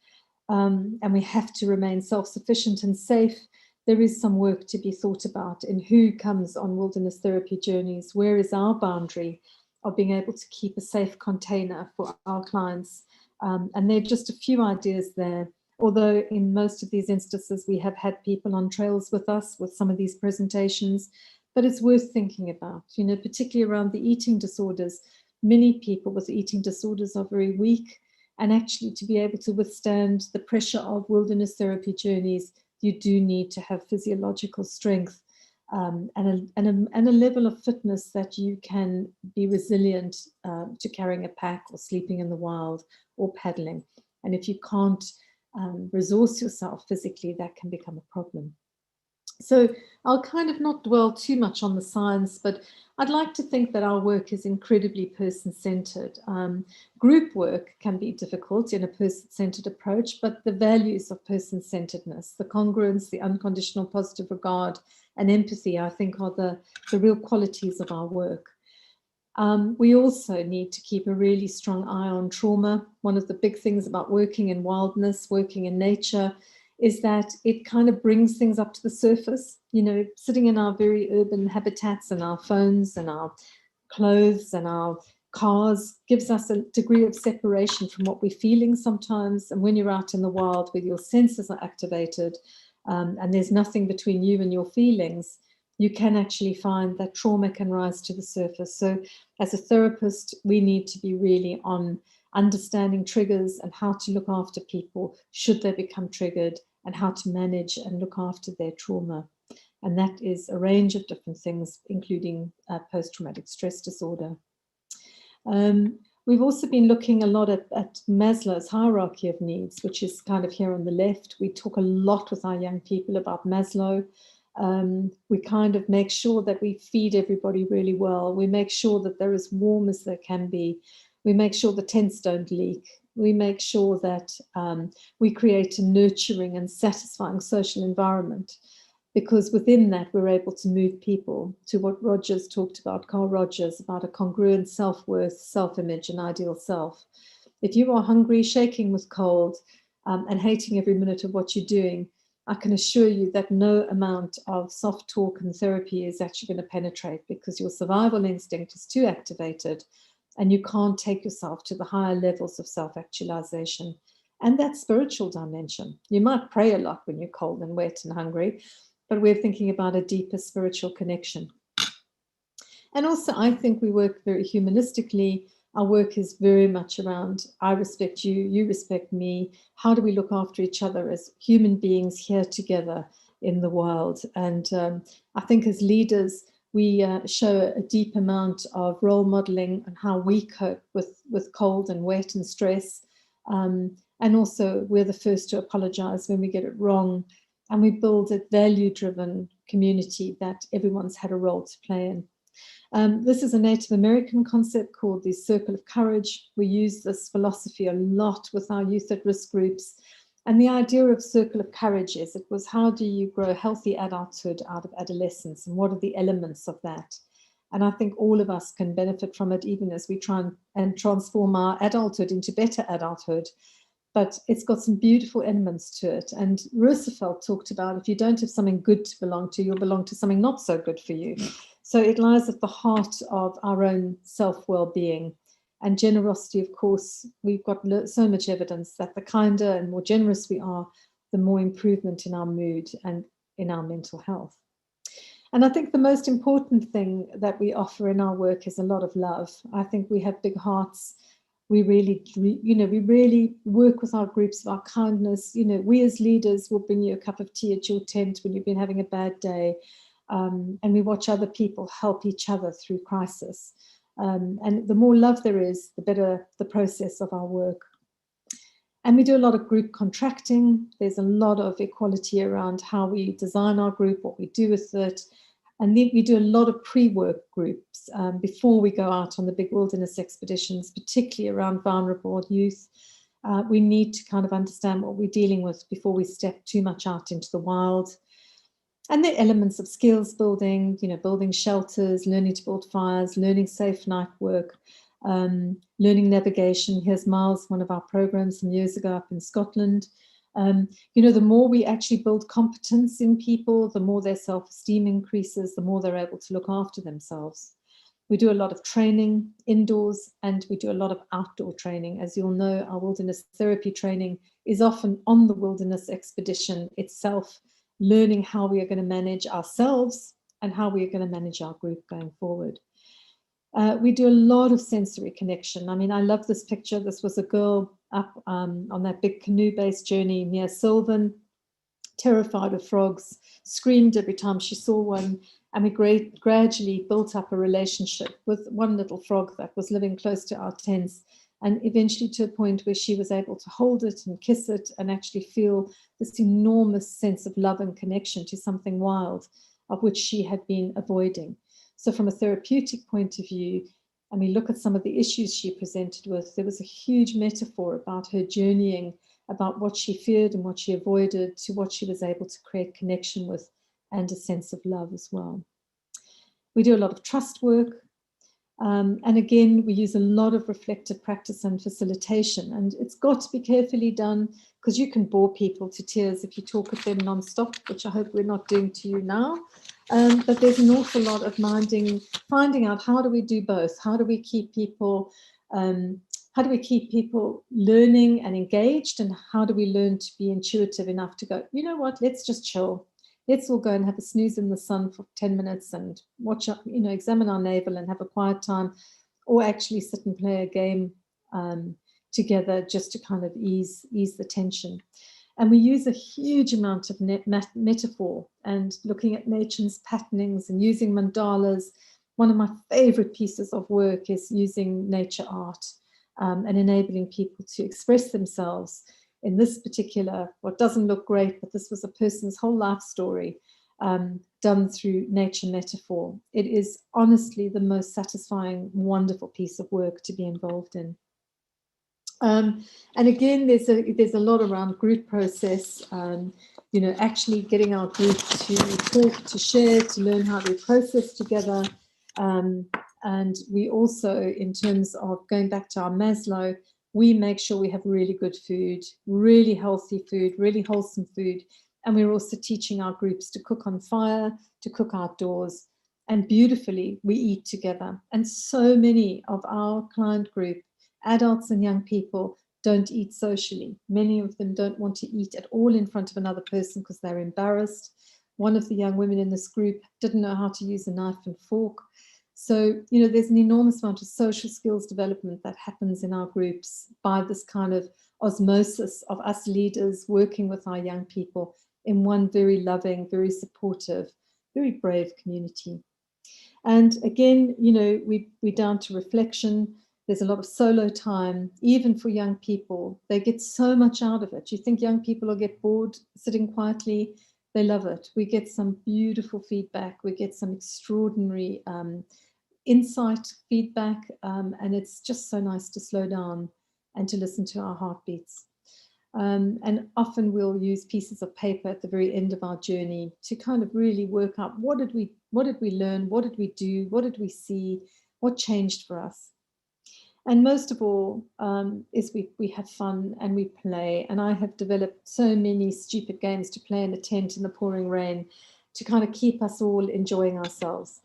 and we have to remain self-sufficient and safe. There is some work to be thought about in who comes on wilderness therapy journeys. Where is our boundary of being able to keep a safe container for our clients? And there are just a few ideas there. Although in most of these instances, we have had people on trails with us with some of these presentations, but it's worth thinking about, you know, particularly around the eating disorders. Many people with eating disorders are very weak, and actually to be able to withstand the pressure of wilderness therapy journeys, you do need to have physiological strength and a level of fitness that you can be resilient to carrying a pack or sleeping in the wild or paddling. And if you can't resource yourself physically, that can become a problem. So I'll kind of not dwell too much on the science, but I'd like to think that our work is incredibly person-centered. Group work can be difficult in a person-centered approach, but the values of person-centeredness, the congruence, the unconditional positive regard, and empathy, I think are the real qualities of our work. We also need to keep a really strong eye on trauma. One of the big things about working in wildness, working in nature, is that it kind of brings things up to the surface. You know, sitting in our very urban habitats and our phones and our clothes and our cars gives us a degree of separation from what we're feeling sometimes. And when you're out in the wild where your senses are activated and there's nothing between you and your feelings, you can actually find that trauma can rise to the surface. So as a therapist, we need to be really on understanding triggers and how to look after people should they become triggered, and how to manage and look after their trauma. And that is a range of different things, including post-traumatic stress disorder. We've also been looking a lot at Maslow's hierarchy of needs, which is kind of here on the left. We talk a lot with our young people about Maslow. We kind of make sure that we feed everybody really well. We make sure that they're as warm as they can be. We make sure the tents don't leak. We make sure that we create a nurturing and satisfying social environment, because within that, we're able to move people to what Rogers talked about, Carl Rogers, about a congruent self-worth, self-image, and ideal self. If you are hungry, shaking with cold, and hating every minute of what you're doing, I can assure you that no amount of soft talk and therapy is actually going to penetrate, because your survival instinct is too activated and you can't take yourself to the higher levels of self-actualization and that spiritual dimension. You might pray a lot when you're cold and wet and hungry, but we're thinking about a deeper spiritual connection. And also, I think we work very humanistically. Our work is very much around, I respect you, you respect me. How do we look after each other as human beings here together in the world? And I think as leaders, we show a deep amount of role modeling and how we cope with cold and wet and stress. And also, we're the first to apologize when we get it wrong. And we build a value-driven community that everyone's had a role to play in. This is a Native American concept called the Circle of Courage. We use this philosophy a lot with our youth at risk groups. And the idea of Circle of Courage is, it was, how do you grow healthy adulthood out of adolescence, and what are the elements of that? And I think all of us can benefit from it, even as we try and transform our adulthood into better adulthood. But it's got some beautiful elements to it. And Roosevelt talked about, if you don't have something good to belong to, you'll belong to something not so good for you. So it lies at the heart of our own self-well-being. And generosity, of course, we've got so much evidence that the kinder and more generous we are, the more improvement in our mood and in our mental health. And I think the most important thing that we offer in our work is a lot of love. I think we have big hearts. We really, we really work with our groups of our kindness. We as leaders will bring you a cup of tea at your tent when you've been having a bad day. And we watch other people help each other through crisis. And the more love there is, the better the process of our work. And we do a lot of group contracting. There's a lot of equality around how we design our group, what we do with it. And then we do a lot of pre-work groups before we go out on the big wilderness expeditions, particularly around vulnerable youth. We need to kind of understand what we're dealing with before we step too much out into the wild. And the elements of skills building, building shelters, learning to build fires, learning safe night work, learning navigation. Here's Myles, one of our programs some years ago up in Scotland. The more we actually build competence in people, the more their self-esteem increases, the more they're able to look after themselves. We do a lot of training indoors, and we do a lot of outdoor training. As you'll know, our wilderness therapy training is often on the wilderness expedition itself, learning how we are going to manage ourselves and how we are going to manage our group going forward. We do a lot of sensory connection. I mean, I love this picture. This was a girl up on that big canoe-based journey near Sylvan, terrified of frogs, screamed every time she saw one. And we gradually built up a relationship with one little frog that was living close to our tents, and eventually to a point where she was able to hold it and kiss it and actually feel this enormous sense of love and connection to something wild of which she had been avoiding. So from a therapeutic point of view, and we look at some of the issues she presented with, there was a huge metaphor about her journeying, about what she feared and what she avoided, to what she was able to create connection with and a sense of love as well. We do a lot of trust work. And again, we use a lot of reflective practice and facilitation, and it's got to be carefully done, because you can bore people to tears if you talk at them non-stop, which I hope we're not doing to you now. But there's an awful lot of finding out, how do we do both? How do we keep people learning and engaged, and how do we learn to be intuitive enough to go, you know what, let's just chill. Let's all go and have a snooze in the sun for 10 minutes and watch, examine our navel and have a quiet time, or actually sit and play a game together, just to kind of ease the tension. And we use a huge amount of metaphor and looking at nature's patternings and using mandalas. One of my favorite pieces of work is using nature art and enabling people to express themselves. In this particular, what doesn't look great, but this was a person's whole life story. done through nature metaphor. It is honestly the most satisfying, wonderful piece of work to be involved in. And again, there's a lot around group process, you know, actually getting our group to talk, to share, to learn how they process together. And we also, in terms of going back to our Maslow, we make sure we have really good food, really healthy food, really wholesome food. And we're also teaching our groups to cook on fire, to cook outdoors. And beautifully, we eat together. And so many of our client group, adults and young people, don't eat socially. Many of them don't want to eat at all in front of another person because they're embarrassed. One of the young women in this group didn't know how to use a knife and fork. So, you know, there's an enormous amount of social skills development that happens in our groups by this kind of osmosis of us leaders working with our young people in one very loving, very supportive, very brave community. And again, you know, we're down to reflection. There's a lot of solo time, even for young people. They get so much out of it. You think young people will get bored sitting quietly? They love it. We get some beautiful feedback. We get some extraordinary insight feedback. And it's just so nice to slow down and to listen to our heartbeats. And often we'll use pieces of paper at the very end of our journey to kind of really work out what did we learn, what did we do, what did we see, what changed for us. And most of all is we have fun and we play. And I have developed so many stupid games to play in a tent in the pouring rain to kind of keep us all enjoying ourselves.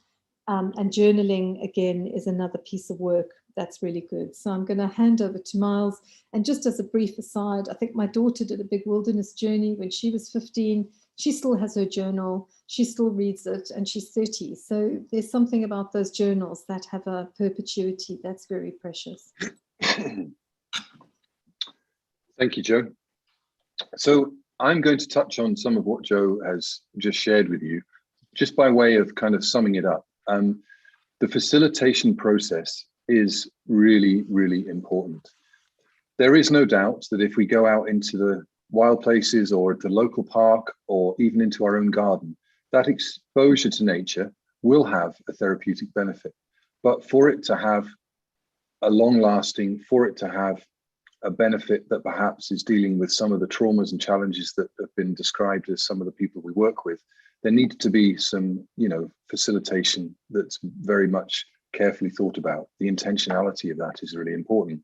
And journaling, again, is another piece of work that's really good. So I'm going to hand over to Myles. And just as a brief aside, I think my daughter did a big wilderness journey when she was 15. She still has her journal. She still reads it, and she's 30. So there's something about those journals that have a perpetuity that's very precious. Thank you, Jo. So I'm going to touch on some of what Jo has just shared with you, just by way of kind of summing it up. The facilitation process is really, really important. There is no doubt that if we go out into the wild places or at the local park or even into our own garden, that exposure to nature will have a therapeutic benefit. But for it to have a long lasting, for it to have a benefit that perhaps is dealing with some of the traumas and challenges that have been described as some of the people we work with, there needs to be some, you know, facilitation that's very much carefully thought about. The intentionality of that is really important.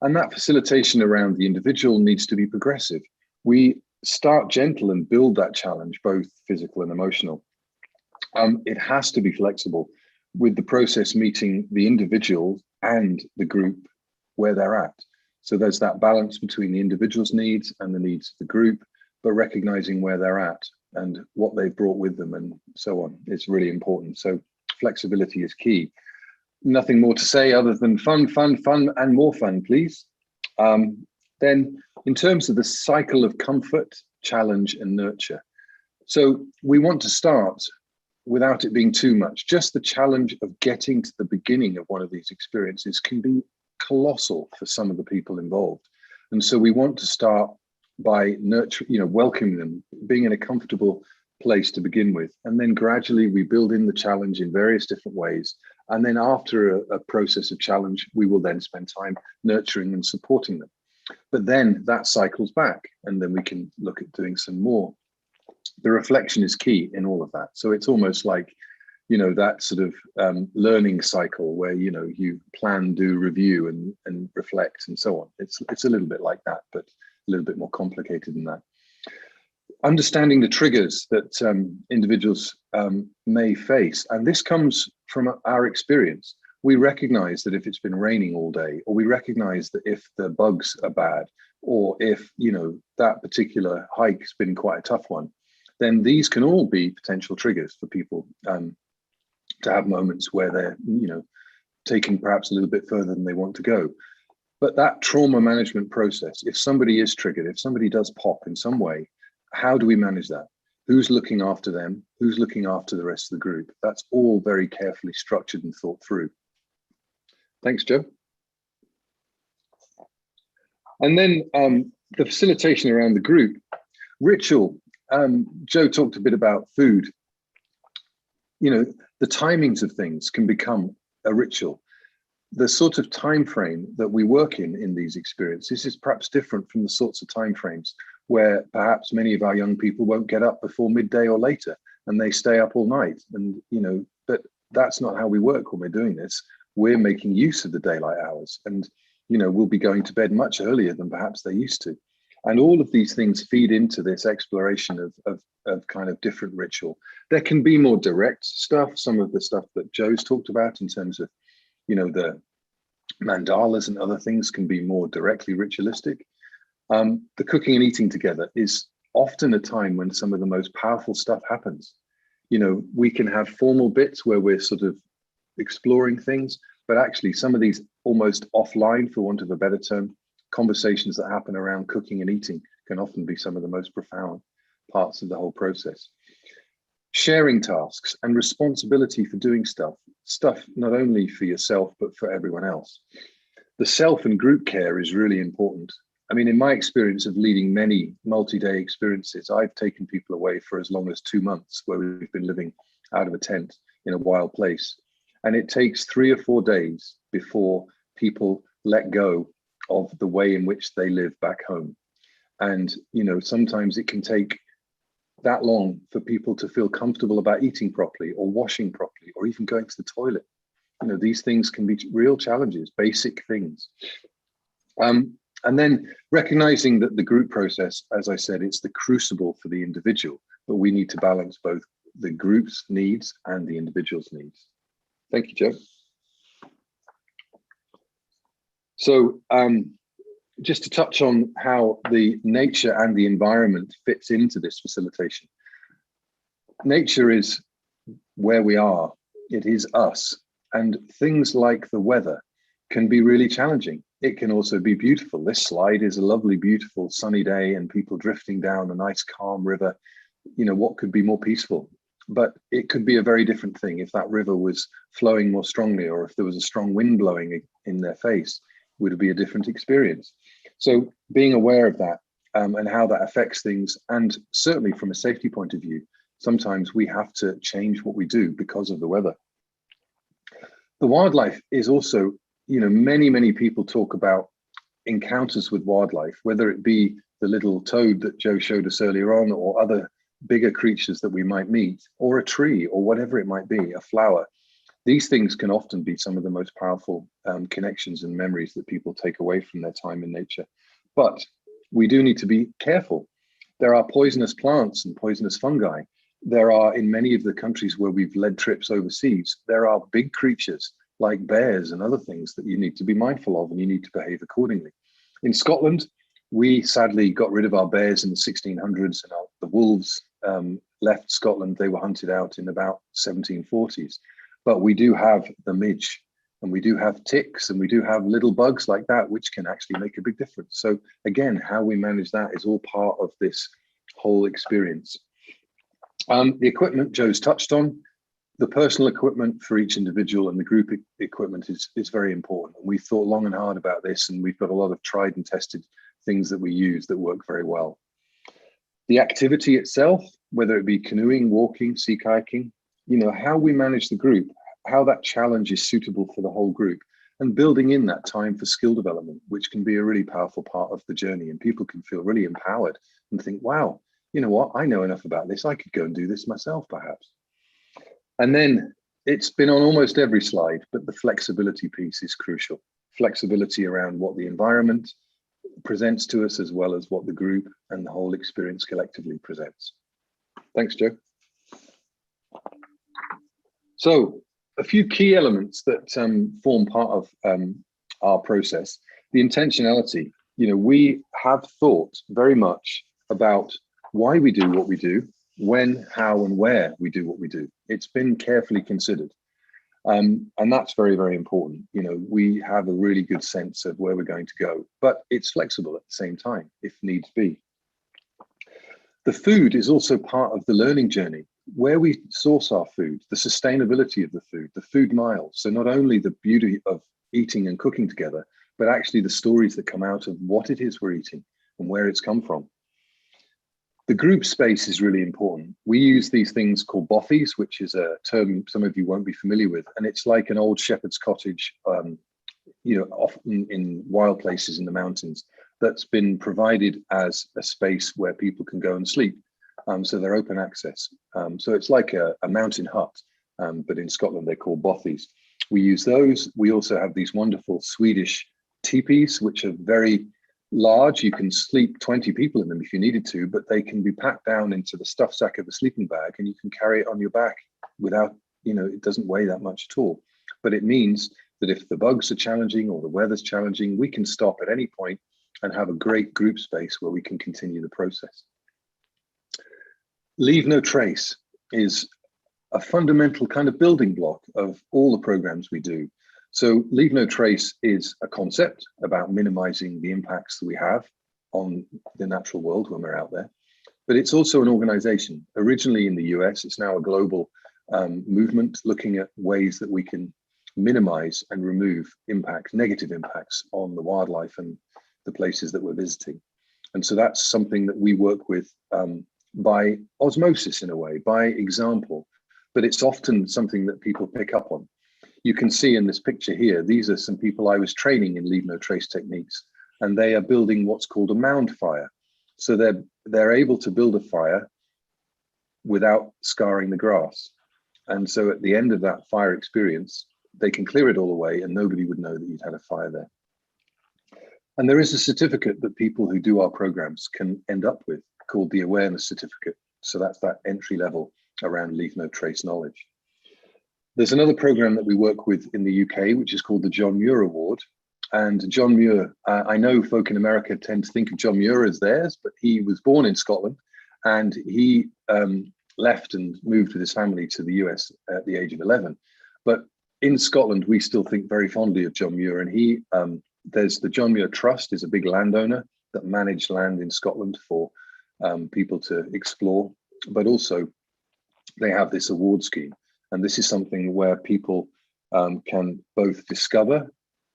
And that facilitation around the individual needs to be progressive. We start gentle and build that challenge, both physical and emotional. It has to be flexible with the process meeting the individual and the group where they're at. So there's that balance between the individual's needs and the needs of the group, but recognizing where they're at and what they've brought with them and so on is really important. So flexibility is key. Nothing more to say other than fun, fun, fun, and more fun, please. Then in terms of the cycle of comfort, challenge, and nurture. So we want to start without it being too much. Just the challenge of getting to the beginning of one of these experiences can be colossal for some of the people involved. And so we want to start by nurturing, you know, welcoming them, being in a comfortable place to begin with. And then gradually we build in the challenge in various different ways. And then after a process of challenge, we will then spend time nurturing and supporting them. But then that cycles back and then we can look at doing some more. The reflection is key in all of that. So it's almost like, you know, that sort of learning cycle where, you know, you plan, do, review and reflect and so on. It's a little bit like that, but a little bit more complicated than that. Understanding the triggers that individuals may face. And this comes from our experience. We recognize that if it's been raining all day, or we recognize that if the bugs are bad, or if, you know, that particular hike's been quite a tough one, then these can all be potential triggers for people to have moments where they're, you know, taking perhaps a little bit further than they want to go. But that trauma management process, if somebody is triggered, if somebody does pop in some way, how do we manage that? Who's looking after them? Who's looking after the rest of the group? That's all very carefully structured and thought through. Thanks, Jo. And then the facilitation around the group. Ritual Joe talked a bit about food. You know, the timings of things can become a ritual. The sort of time frame that we work in these experiences is perhaps different from the sorts of time frames where perhaps many of our young people won't get up before midday or later, and they stay up all night. And, you know, but that's not how we work when we're doing this. We're making use of the daylight hours, and, you know, we'll be going to bed much earlier than perhaps they used to. And all of these things feed into this exploration of kind of different ritual. There can be more direct stuff, some of the stuff that Joe's talked about in terms of, you know, the mandalas and other things can be more directly ritualistic. The cooking and eating together is often a time when some of the most powerful stuff happens. You know, we can have formal bits where we're sort of exploring things, but actually some of these almost offline, for want of a better term, conversations that happen around cooking and eating can often be some of the most profound parts of the whole process. Sharing tasks and responsibility for doing stuff not only for yourself, but for everyone else. The self and group care is really important. I mean, in my experience of leading many multi-day experiences, I've taken people away for as long as 2 months where we've been living out of a tent in a wild place. And it takes 3 or 4 days before people let go of the way in which they live back home. And, you know, sometimes it can take that long for people to feel comfortable about eating properly or washing properly or even going to the toilet. You know, these things can be real challenges, basic things. And then recognizing that the group process, as I said, it's the crucible for the individual, but we need to balance both the group's needs and the individual's needs. Thank you, Joe. So just to touch on how the nature and the environment fits into this facilitation. Nature is where we are, it is us, and things like the weather can be really challenging. It can also be beautiful. This slide is a lovely, beautiful sunny day and people drifting down a nice calm river. You know, what could be more peaceful? But it could be a very different thing if that river was flowing more strongly, or if there was a strong wind blowing in their face, would it be a different experience? So being aware of that and how that affects things, and certainly from a safety point of view, sometimes we have to change what we do because of the weather. The wildlife is also, you know, many people talk about encounters with wildlife, whether it be the little toad that Joe showed us earlier on, or other bigger creatures that we might meet, or a tree, or whatever it might be, a flower. These things can often be some of the most powerful connections and memories that people take away from their time in nature. But we do need to be careful. There are poisonous plants and poisonous fungi. There are, in many of the countries where we've led trips overseas, there are big creatures like bears and other things that you need to be mindful of, and you need to behave accordingly. In Scotland, we sadly got rid of our bears in the 1600s, and the wolves left Scotland. They were hunted out in about 1740s. But we do have the midge, and we do have ticks, and we do have little bugs like that, which can actually make a big difference. So again, how we manage that is all part of this whole experience. The equipment Joe's touched on. The personal equipment for each individual and the group equipment is very important. We thought long and hard about this, and we've got a lot of tried and tested things that we use that work very well. The activity itself, whether it be canoeing, walking, sea kayaking, you know, how we manage the group, how that challenge is suitable for the whole group, and building in that time for skill development, which can be a really powerful part of the journey. And people can feel really empowered and think, wow, you know what, I know enough about this. I could go and do this myself, perhaps. And then it's been on almost every slide, but the flexibility piece is crucial. Flexibility around what the environment presents to us, as well as what the group and the whole experience collectively presents. Thanks, Joe. So a few key elements that form part of our process. The intentionality, you know, we have thought very much about why we do what we do, when, how, and where we do what we do. It's been carefully considered. And that's very, very important. You know, we have a really good sense of where we're going to go, but it's flexible at the same time, if needs be. The food is also part of the learning journey, where we source our food, the sustainability of the food miles. So not only the beauty of eating and cooking together, but actually the stories that come out of what it is we're eating and where it's come from. The group space is really important. We use these things called bothies, which is a term some of you won't be familiar with. And it's like an old shepherd's cottage, often in wild places in the mountains, that's been provided as a space where people can go and sleep. So they're open access. So it's like a mountain hut, but in Scotland they're called bothies. We use those. We also have these wonderful Swedish teepees, which are very large. You can sleep 20 people in them if you needed to, but they can be packed down into the stuff sack of a sleeping bag, and you can carry it on your back without, it doesn't weigh that much at all. But it means that if the bugs are challenging or the weather's challenging, we can stop at any point and have a great group space where we can continue the process. Leave no trace is a fundamental kind of building block of all the programs we do. So leave no trace is a concept about minimizing the impacts that we have on the natural world when we're out there. But it's also an organization. Originally in the US, it's now a global movement looking at ways that we can minimize and remove impacts, negative impacts on the wildlife and the places that we're visiting. And so that's something that we work with by osmosis in a way, by example, but it's often something that people pick up on. You can see in this picture here, these are some people I was training in leave no trace techniques, and they are building what's called a mound fire. So they're able to build a fire without scarring the grass. And so at the end of that fire experience, they can clear it all away and nobody would know that you'd had a fire there. And there is a certificate that people who do our programs can end up with called the awareness certificate. So that's that entry level around leave no trace knowledge. There's another program that we work with in the UK, which is called the John Muir Award. And John Muir, I know folk in America tend to think of John Muir as theirs, but he was born in Scotland and he left and moved with his family to the US at the age of 11. But in Scotland, we still think very fondly of John Muir. And there's the John Muir Trust is a big landowner that managed land in Scotland for people to explore, but also they have this award scheme. And this is something where people can both discover,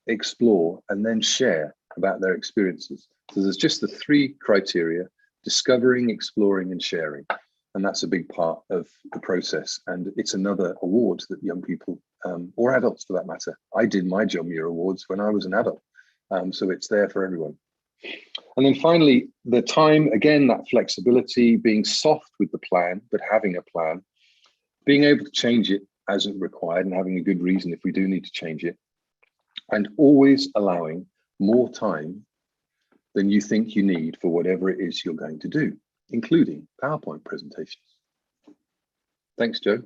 explore, and then share about their experiences. So there's just the three criteria: discovering, exploring, and sharing. And that's a big part of the process. And it's another award that young people, or adults for that matter. I did my John Muir Awards when I was an adult. So it's there for everyone. And then finally, the time, again, that flexibility, being soft with the plan, but having a plan, being able to change it as required and having a good reason if we do need to change it, and always allowing more time than you think you need for whatever it is you're going to do, including PowerPoint presentations. Thanks, Joe.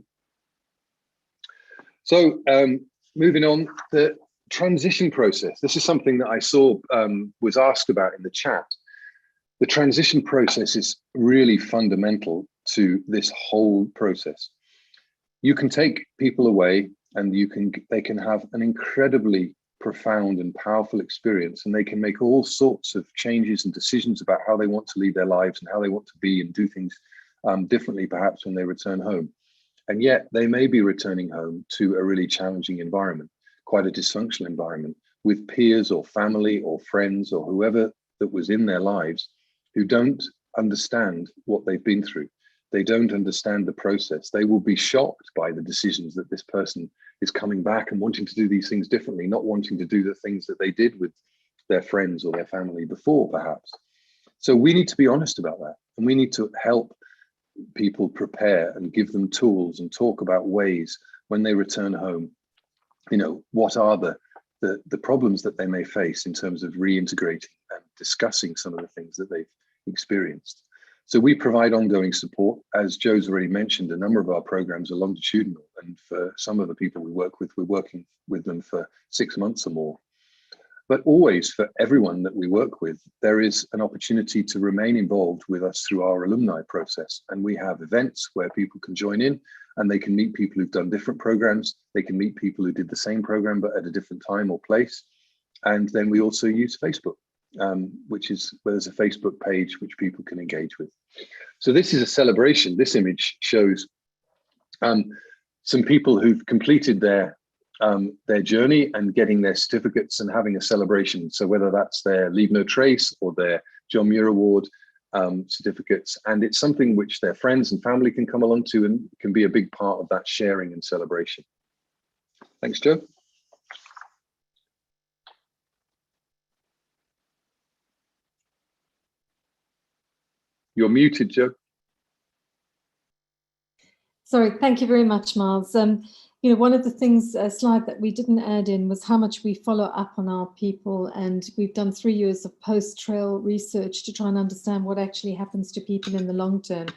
So moving on, the transition process. This is something that I saw was asked about in the chat. The transition process is really fundamental to this whole process. You can take people away and they can have an incredibly profound and powerful experience, and they can make all sorts of changes and decisions about how they want to lead their lives and how they want to be and do things differently perhaps when they return home. And yet they may be returning home to a really challenging environment, quite a dysfunctional environment, with peers or family or friends or whoever that was in their lives who don't understand what they've been through. They don't understand the process. They will be shocked by the decisions that this person is coming back and wanting to do these things differently, not wanting to do the things that they did with their friends or their family before, perhaps. So we need to be honest about that. And we need to help people prepare and give them tools and talk about ways when they return home, what are the problems that they may face in terms of reintegrating and discussing some of the things that they've experienced. So we provide ongoing support. As Joe's already mentioned, a number of our programs are longitudinal, and for some of the people we work with, we're working with them for 6 months or more. But always, for everyone that we work with, there is an opportunity to remain involved with us through our alumni process. And we have events where people can join in and they can meet people who've done different programs. They can meet people who did the same program, but at a different time or place. And then we also use Facebook, which is where there's a Facebook page which people can engage with. So this is a celebration. This image shows some people who've completed their journey and getting their certificates and having a celebration. So whether that's their Leave No Trace or their John Muir Award, certificates, and it's something which their friends and family can come along to and can be a big part of that sharing and celebration. Thanks, Joe. You're muted, Joe. Sorry, thank you very much, Myles. You know, one of the things, slide that we didn't add in was how much we follow up on our people, and we've done 3 years of post-trail research to try and understand what actually happens to people in the long term.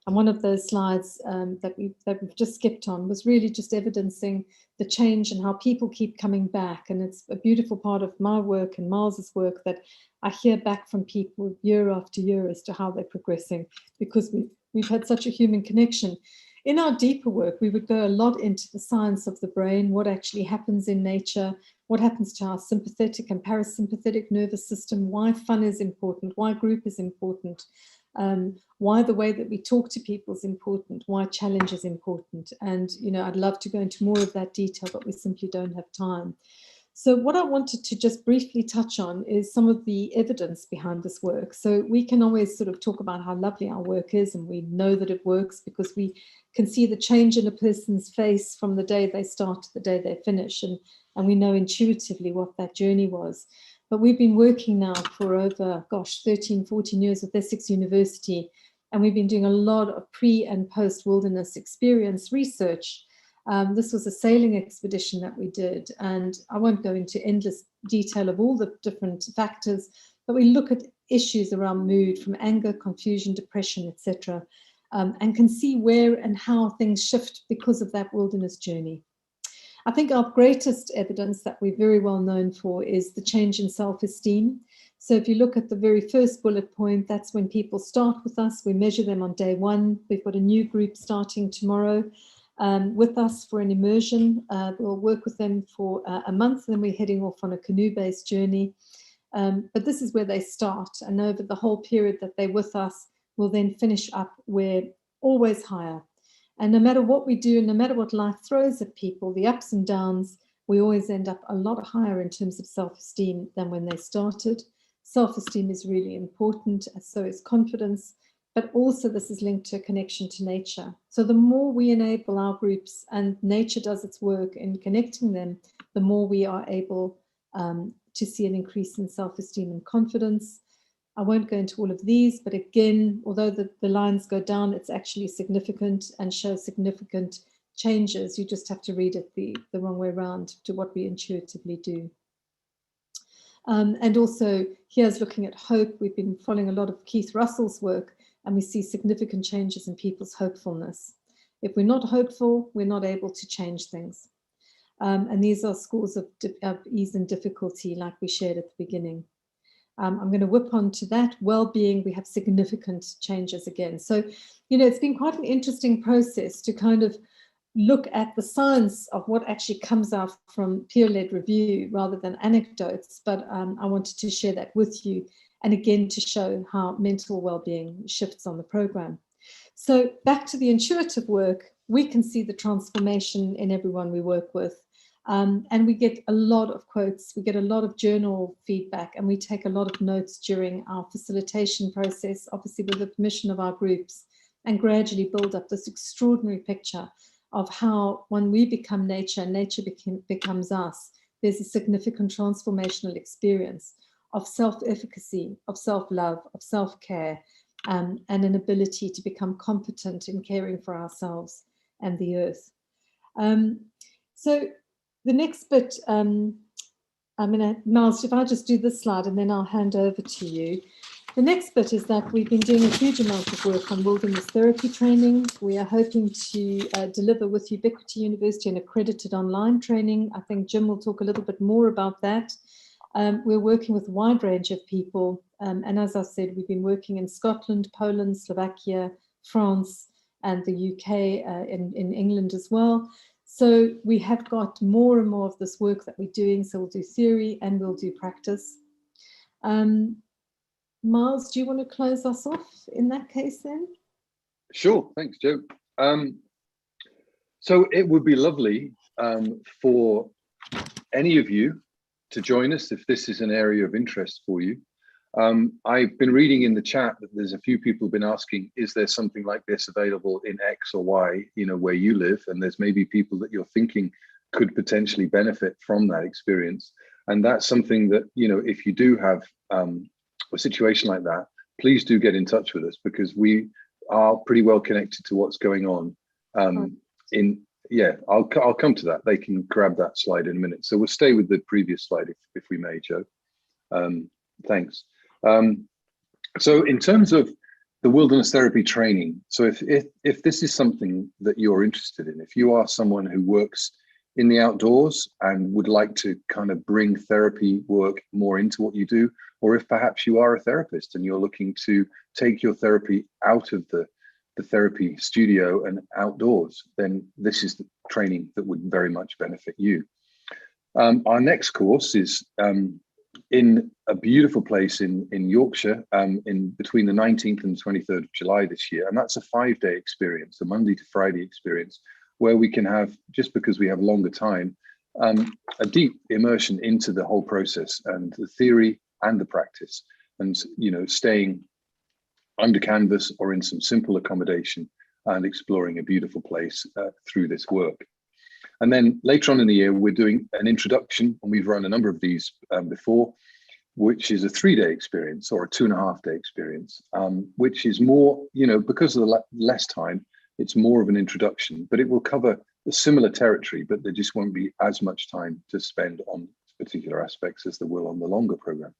And one of those slides that we've just skipped on was really just evidencing the change and how people keep coming back. And it's a beautiful part of my work and Myles's work that I hear back from people year after year as to how they're progressing, because we've had such a human connection. In our deeper work, we would go a lot into the science of the brain, what actually happens in nature, what happens to our sympathetic and parasympathetic nervous system, why fun is important, why group is important, why the way that we talk to people is important, why challenge is important. And, you know, I'd love to go into more of that detail, but we simply don't have time. So what I wanted to just briefly touch on is some of the evidence behind this work. So we can always sort of talk about how lovely our work is, and we know that it works because we can see the change in a person's face from the day they start to the day they finish, and we know intuitively what that journey was. But we've been working now for over, 13, 14 years with Essex University, and we've been doing a lot of pre and post wilderness experience research. This was a sailing expedition that we did, and I won't go into endless detail of all the different factors, but we look at issues around mood, from anger, confusion, depression, etc., and can see where and how things shift because of that wilderness journey. I think our greatest evidence that we're very well known for is the change in self-esteem. So if you look at the very first bullet point, that's when people start with us. We measure them on day 1. We've got a new group starting tomorrow with us for an immersion. We'll work with them for a month, and then we're heading off on a canoe-based journey. But this is where they start, and over the whole period that they're with us, we'll then finish up where always higher. And no matter what we do, no matter what life throws at people, the ups and downs, we always end up a lot higher in terms of self-esteem than when they started. Self-esteem is really important, so is confidence, but also this is linked to a connection to nature. So the more we enable our groups and nature does its work in connecting them, the more we are able to see an increase in self-esteem and confidence. I won't go into all of these, but again, although the lines go down, it's actually significant and shows significant changes. You just have to read it the wrong way around to what we intuitively do. And also, here's looking at hope. We've been following a lot of Keith Russell's work, and we see significant changes in people's hopefulness. If we're not hopeful, we're not able to change things. And these are scores of ease and difficulty, like we shared at the beginning. I'm going to whip on to that. Well-being, we have significant changes again. So, you know, it's been quite an interesting process to kind of look at the science of what actually comes out from peer-led review rather than anecdotes. But I wanted to share that with you, and again to show how mental well-being shifts on the program. So back to the intuitive work, we can see the transformation in everyone we work with. And we get a lot of quotes, we get a lot of journal feedback, and we take a lot of notes during our facilitation process, obviously with the permission of our groups, and gradually build up this extraordinary picture of how when we become nature and nature becomes us, there's a significant transformational experience of self-efficacy, of self-love, of self-care, and an ability to become competent in caring for ourselves and the earth. So the next bit, Myles, if I just do this slide and then I'll hand over to you. The next bit is that we've been doing a huge amount of work on wilderness therapy training. We are hoping to deliver with Ubiquity University an accredited online training. I think Jim will talk a little bit more about that. We're working with a wide range of people. And as I said, we've been working in Scotland, Poland, Slovakia, France, and the UK, in England as well. So we have got more and more of this work that we're doing. So we'll do theory and we'll do practice. Myles, do you want to close us off in that case then? Sure, thanks, Joe. So it would be lovely for any of you to join us if this is an area of interest for you. I've been reading in the chat that there's a few people been asking, is there something like this available in X or Y, where you live? And there's maybe people that you're thinking could potentially benefit from that experience. And that's something that, if you do have a situation like that, please do get in touch with us, because we are pretty well connected to what's going on. I'll come to that. They can grab that slide in a minute. So we'll stay with the previous slide if we may, Joe. Thanks. So in terms of the wilderness therapy training, so if this is something that you're interested in, if you are someone who works in the outdoors and would like to kind of bring therapy work more into what you do, or if perhaps you are a therapist and you're looking to take your therapy out of the therapy studio and outdoors, then this is the training that would very much benefit you. Our next course is in a beautiful place in Yorkshire, in between the 19th and 23rd of July this year. And that's a 5-day experience, a Monday to Friday experience, where we can have, just because we have longer time, a deep immersion into the whole process and the theory and the practice, and staying under canvas or in some simple accommodation and exploring a beautiful place through this work. And then later on in the year, we're doing an introduction, and we've run a number of these before, which is a 3-day experience or a 2.5-day experience, which is more, because of the less time, it's more of an introduction, but it will cover a similar territory, but there just won't be as much time to spend on particular aspects as there will on the longer program.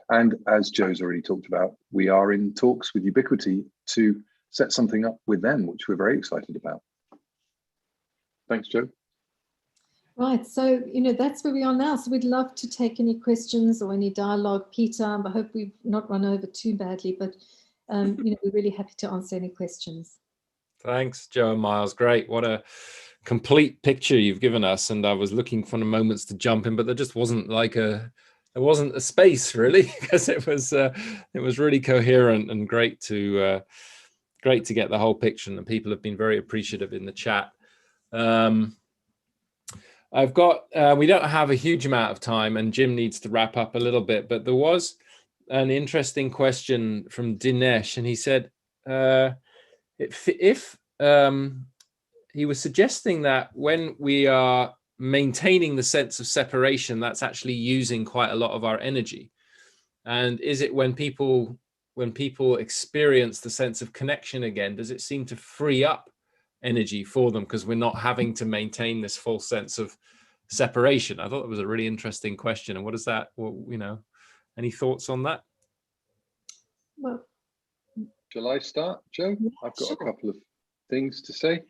And as Joe's already talked about, we are in talks with Ubiquity to set something up with them, which we're very excited about. Thanks, Joe. Right, so that's where we are now. So we'd love to take any questions or any dialogue. Peter, I hope we've not run over too badly, but we're really happy to answer any questions. Thanks, Joe and Myles. Great. What a complete picture you've given us. And I was looking for the moments to jump in, but there just wasn't there wasn't a space really, because it was really coherent and great to get the whole picture. And people have been very appreciative in the chat. I've got, we don't have a huge amount of time, and Jim needs to wrap up a little bit, but there was an interesting question from Dinesh, and he said, if he was suggesting that when we are maintaining the sense of separation, that's actually using quite a lot of our energy. And is it when people experience the sense of connection again, does it seem to free up energy for them because we're not having to maintain this full sense of separation? I thought it was a really interesting question. And what is that? Well, any thoughts on that? Well, shall I start, Joe? Yeah, I've got sure. a couple of things to say.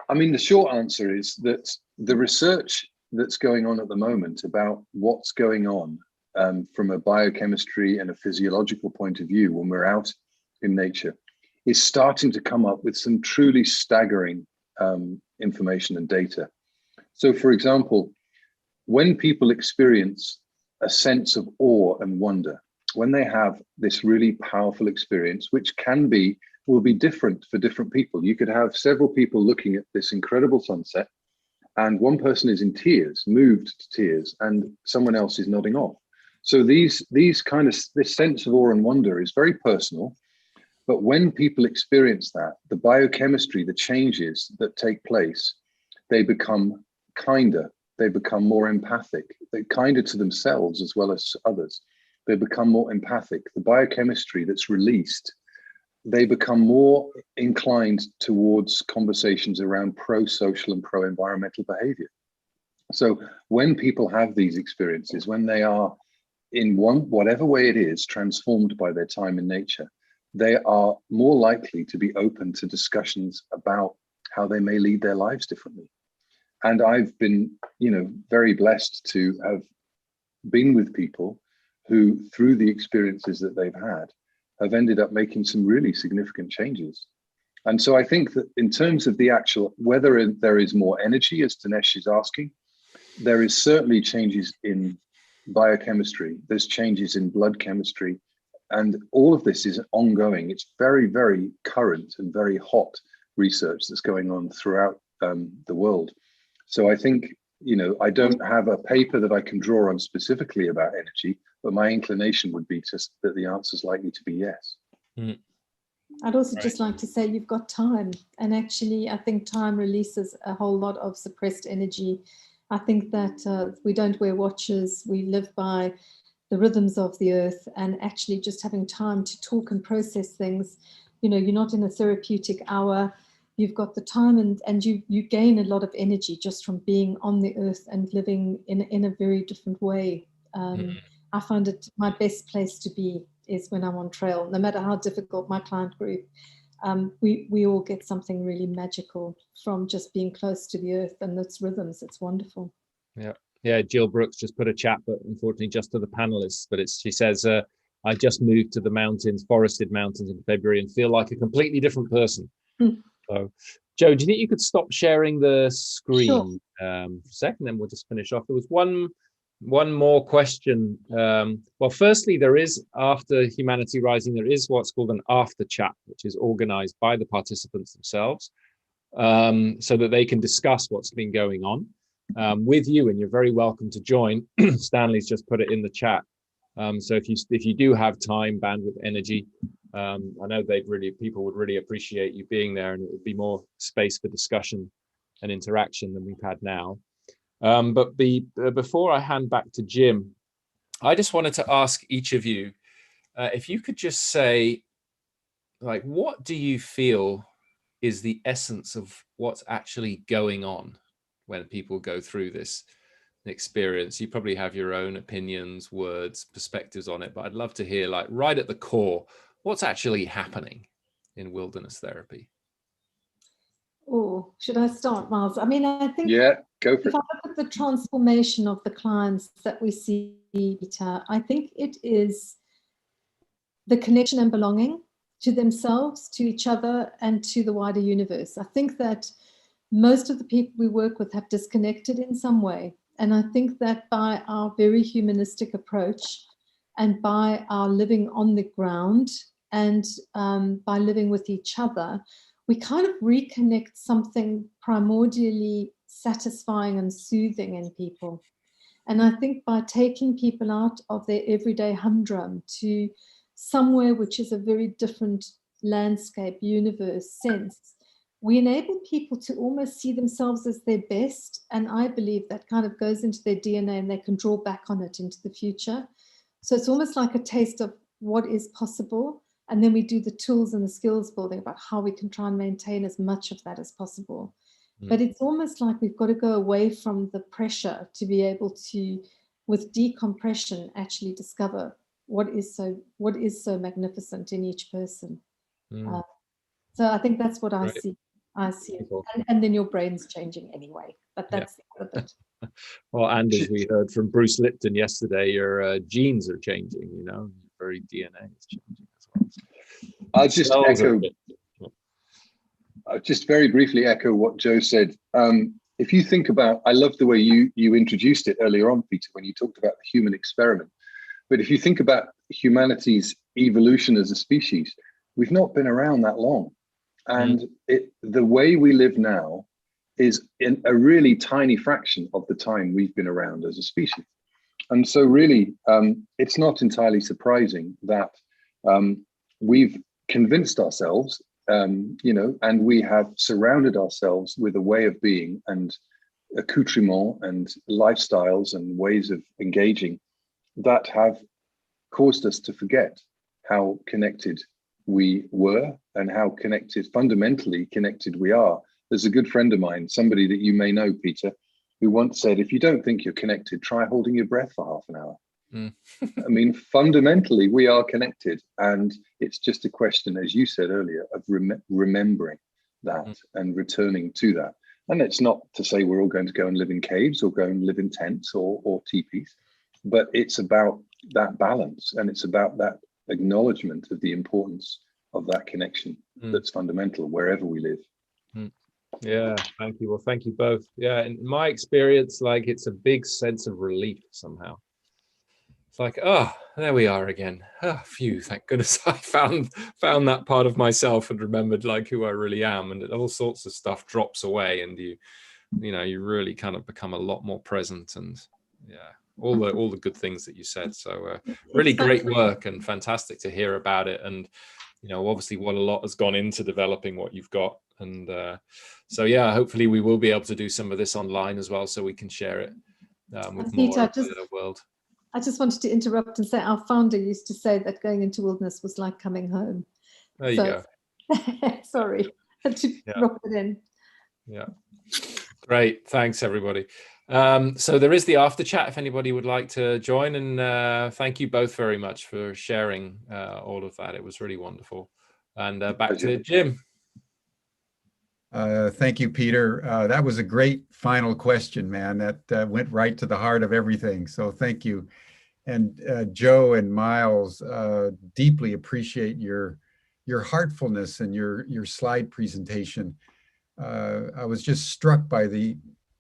The short answer is that the research that's going on at the moment about what's going on from a biochemistry and a physiological point of view when we're out in nature is starting to come up with some truly staggering information and data. So, for example, when people experience a sense of awe and wonder, when they have this really powerful experience, which will be different for different people. You could have several people looking at this incredible sunset, and one person is in tears, moved to tears, and someone else is nodding off. So this sense of awe and wonder is very personal. But when people experience that, the biochemistry, the changes that take place, they become kinder, they become more empathic, they're kinder to themselves as well as to others. They become more empathic. The biochemistry that's released, they become more inclined towards conversations around pro-social and pro-environmental behavior. So when people have these experiences, when they are in whatever way it is, transformed by their time in nature, they are more likely to be open to discussions about how they may lead their lives differently. And I've been, very blessed to have been with people who, through the experiences that they've had, have ended up making some really significant changes. And so I think that in terms of the actual, whether there is more energy, as Dinesh is asking, there is certainly changes in biochemistry, there's changes in blood chemistry, and all of this is ongoing. It's very, very current and very hot research that's going on throughout the world. So I think you know, I don't have a paper that I can draw on specifically about energy, but my inclination would be just that the answer is likely to be yes. Mm. I'd also just like to say you've got time, and actually I think time releases a whole lot of suppressed energy. I think that we don't wear watches, we live by the rhythms of the earth, and actually just having time to talk and process things. You know, you're not in a therapeutic hour, you've got the time, and you gain a lot of energy just from being on the earth and living in a very different way. I find it my best place to be is when I'm on trail, no matter how difficult my client group. We all get something really magical from just being close to the earth and its rhythms. It's wonderful. Yeah, Jill Brooks just put a chat, but unfortunately just to the panelists. But she says, I just moved to the mountains, forested mountains in February, and feel like a completely different person. So, Joe, do you think you could stop sharing the screen for a second, then we'll just finish off? There was one more question. Well, firstly, there is, after Humanity Rising, there is what's called an after chat, which is organized by the participants themselves, so that they can discuss what's been going on with you, and you're very welcome to join. Stanley's just put it in the chat. So if you do have time, bandwidth, energy, I know people would really appreciate you being there, and it would be more space for discussion and interaction than we've had now. But before I hand back to Jim, I just wanted to ask each of you if you could just say, like, what do you feel is the essence of what's actually going on when people go through this experience? You probably have your own opinions, words, perspectives on it, but I'd love to hear, like, right at the core, what's actually happening in wilderness therapy. Oh, should I start, Myles? I mean, I think Go for it. if I look at the transformation of the clients that we see, Peter, I think it is the connection and belonging to themselves, to each other, and to the wider universe. I think that most of the people we work with have disconnected in some way. And I think that by our very humanistic approach, and by our living on the ground, and by living with each other, we kind of reconnect something primordially satisfying and soothing in people. And I think by taking people out of their everyday humdrum to somewhere which is a very different landscape, universe, sense, we enable people to almost see themselves as their best. And I believe that kind of goes into their DNA, and they can draw back on it into the future. So it's almost like a taste of what is possible. And then we do the tools and the skills building about how we can try and maintain as much of that as possible. But it's almost like we've got to go away from the pressure to be able to, with decompression, actually discover what is so magnificent in each person. So I think that's what I see. I see it. And then your brain's changing anyway, but that's the other bit. Well, and as we heard from Bruce Lipton yesterday, your genes are changing, you know, your very DNA is changing as well. I'll just very briefly echo what Joe said. If you think about, I love the way you introduced it earlier on, Peter, when you talked about the human experiment. But if you think about humanity's evolution as a species, we've not been around that long. And the way we live now is in a really tiny fraction of the time we've been around as a species. And so really, it's not entirely surprising that we've convinced ourselves, you know, and we have surrounded ourselves with a way of being and accoutrement and lifestyles and ways of engaging that have caused us to forget how connected we were and how fundamentally connected we are. There's a good friend of mine, somebody that you may know, Peter, who once said, if you don't think you're connected, try holding your breath for half an hour. I mean, fundamentally, we are connected. And it's just a question, as you said earlier, of remembering that and returning to that. And it's not to say we're all going to go and live in caves or go and live in tents or teepees, but it's about that balance, and it's about that acknowledgement of the importance of that connection that's fundamental wherever we live. Yeah, thank you. Well, thank you both. Yeah, in my experience, like, it's a big sense of relief somehow. It's like, oh, there we are again. Oh, phew, thank goodness I found that part of myself and remembered, like, who I really am, and all sorts of stuff drops away, and you you know, you really kind of become a lot more present, and yeah, all the good things that you said. So really great work, and fantastic to hear about it. And you know, obviously what a lot has gone into developing what you've got. And so yeah, hopefully we will be able to do some of this online as well, so we can share it with more of the world. I just wanted to interrupt and say our founder used to say that going into wilderness was like coming home. There you go. Sorry, had to drop it in. Yeah, great. Thanks, everybody. So there is the after chat if anybody would like to join, and thank you both very much for sharing all of that. It was really wonderful. And back to Jim. Thank you, Peter. That was a great final question, man. That went right to the heart of everything. So thank you. And Joe and Myles, deeply appreciate your heartfulness and your slide presentation. I was just struck by the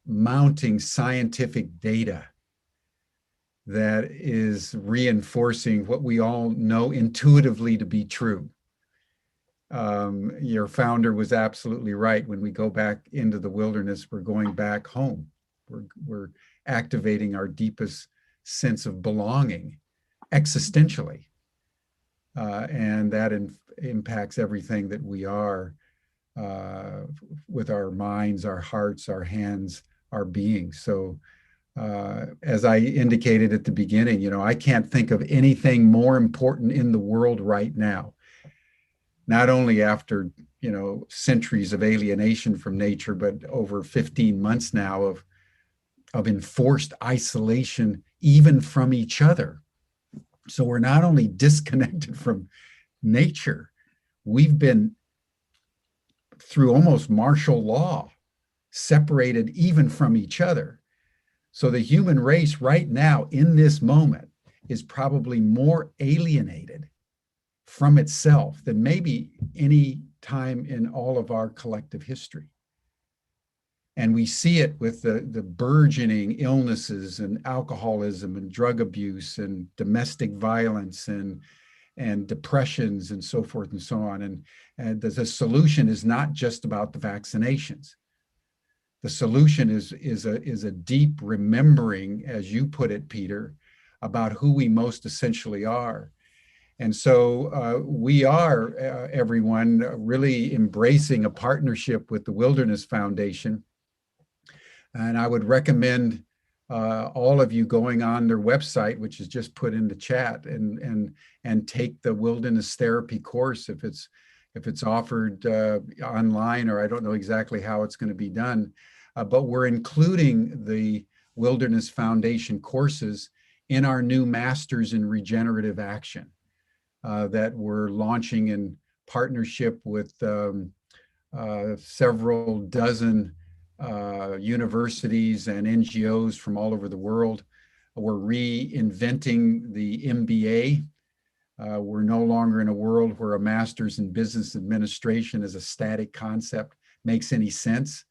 mounting scientific data that is reinforcing what we all know intuitively to be true. Your founder was absolutely right. When we go back into the wilderness, we're going back home. We're activating our deepest sense of belonging existentially. And that impacts everything that we are with our minds, our hearts, our hands, our being. So as I indicated at the beginning, you know, I can't think of anything more important in the world right now. Not only after, you know, centuries of alienation from nature, but over 15 months now of enforced isolation, even from each other. So we're not only disconnected from nature, we've been through almost martial law, separated even from each other. So the human race right now in this moment is probably more alienated from itself than maybe any time in all of our collective history. And we see it with the burgeoning illnesses and alcoholism and drug abuse and domestic violence and depressions and so forth and so on. And the solution is not just about the vaccinations. The solution is a deep remembering, as you put it, Peter, about who we most essentially are. And so we are, everyone, really embracing a partnership with the Wilderness Foundation. And I would recommend all of you going on their website, which is just put in the chat, and take the wilderness therapy course if it's offered online, or I don't know exactly how it's going to be done. But we're including the Wilderness Foundation courses in our new Masters in Regenerative Action that we're launching in partnership with several dozen universities and NGOs from all over the world. We're reinventing the MBA. We're no longer in a world where a master's in business administration as a static concept makes any sense.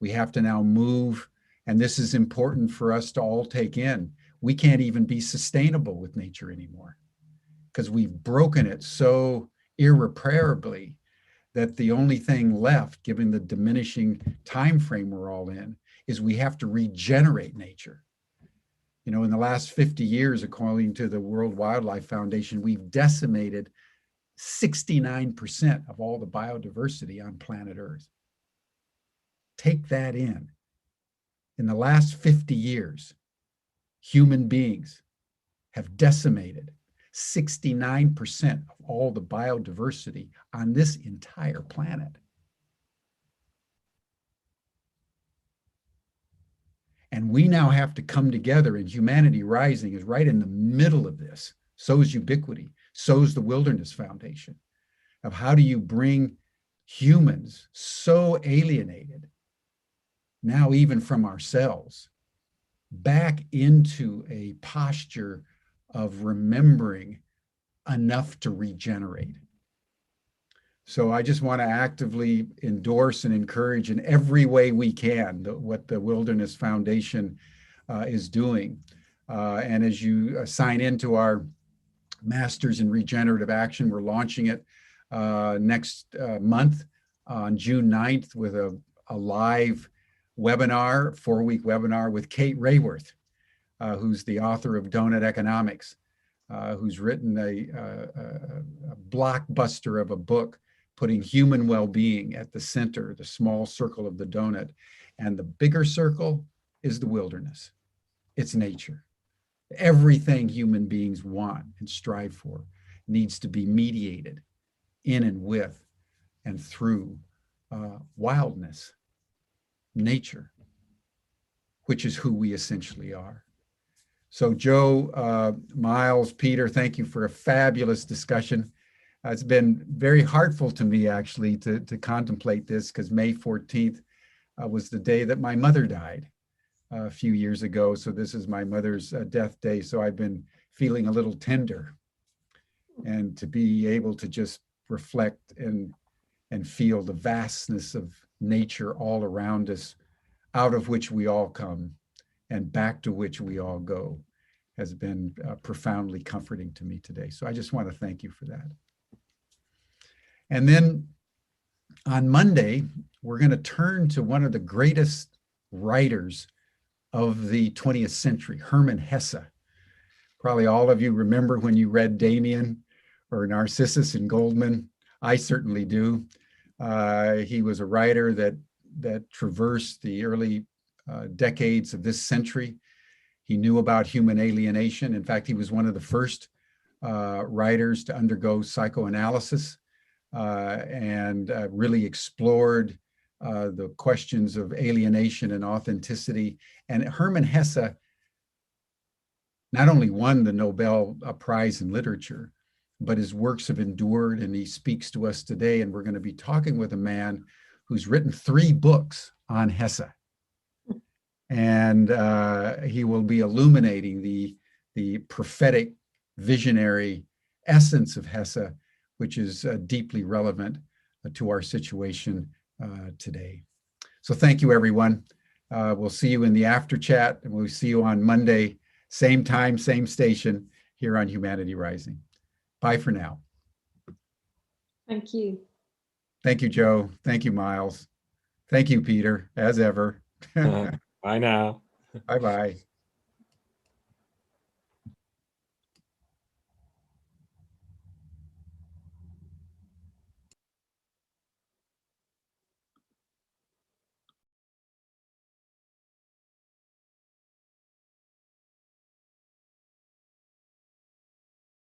We have to now move, and this is important for us to all take in. We can't even be sustainable with nature anymore because we've broken it so irreparably that the only thing left, given the diminishing time frame we're all in, is we have to regenerate nature. You know, in the last 50 years, according to the World Wildlife Foundation, we've decimated 69% of all the biodiversity on planet Earth. Take that in. In the last 50 years, human beings have decimated 69% of all the biodiversity on this entire planet. And we now have to come together, and Humanity Rising is right in the middle of this. So is Ubiquity, so is the Wilderness Foundation, of how do you bring humans so alienated, now even from ourselves, back into a posture of remembering enough to regenerate. So I just want to actively endorse and encourage in every way we can what the Wilderness Foundation is doing. And as you sign into our Masters in Regenerative Action, we're launching it next month on June 9th with a live webinar, 4-week webinar with Kate Rayworth, who's the author of Donut Economics, who's written a blockbuster of a book, putting human well-being at the center, the small circle of the donut. And the bigger circle is the wilderness. It's nature. Everything human beings want and strive for needs to be mediated in and with and through wildness, nature, which is who we essentially are. So Joe, Myles, Peter, thank you for a fabulous discussion. It's been very heartful to me, actually, to contemplate this, because May 14th was the day that my mother died a few years ago. So this is my mother's death day. So I've been feeling a little tender, and to be able to just reflect and feel the vastness of nature all around us, out of which we all come and back to which we all go, has been profoundly comforting to me today. So I just want to thank you for that. And then on Monday, we're going to turn to one of the greatest writers of the 20th century, Hermann Hesse. Probably all of you remember when you read Damien or Narcissus and Goldman. I certainly do. He was a writer that traversed the early decades of this century. He knew about human alienation. In fact, he was one of the first writers to undergo psychoanalysis and really explored the questions of alienation and authenticity. And Hermann Hesse not only won the Nobel Prize in Literature, but his works have endured, and he speaks to us today. And we're going to be talking with a man who's written 3 books on Hesse. And he will be illuminating the prophetic, visionary essence of Hesse, which is deeply relevant to our situation today. So thank you, everyone. We'll see you in the after chat, and we'll see you on Monday, same time, same station, here on Humanity Rising. Bye for now. Thank you. Thank you, Joe. Thank you, Myles. Thank you, Peter, as ever. Bye now. Bye-bye.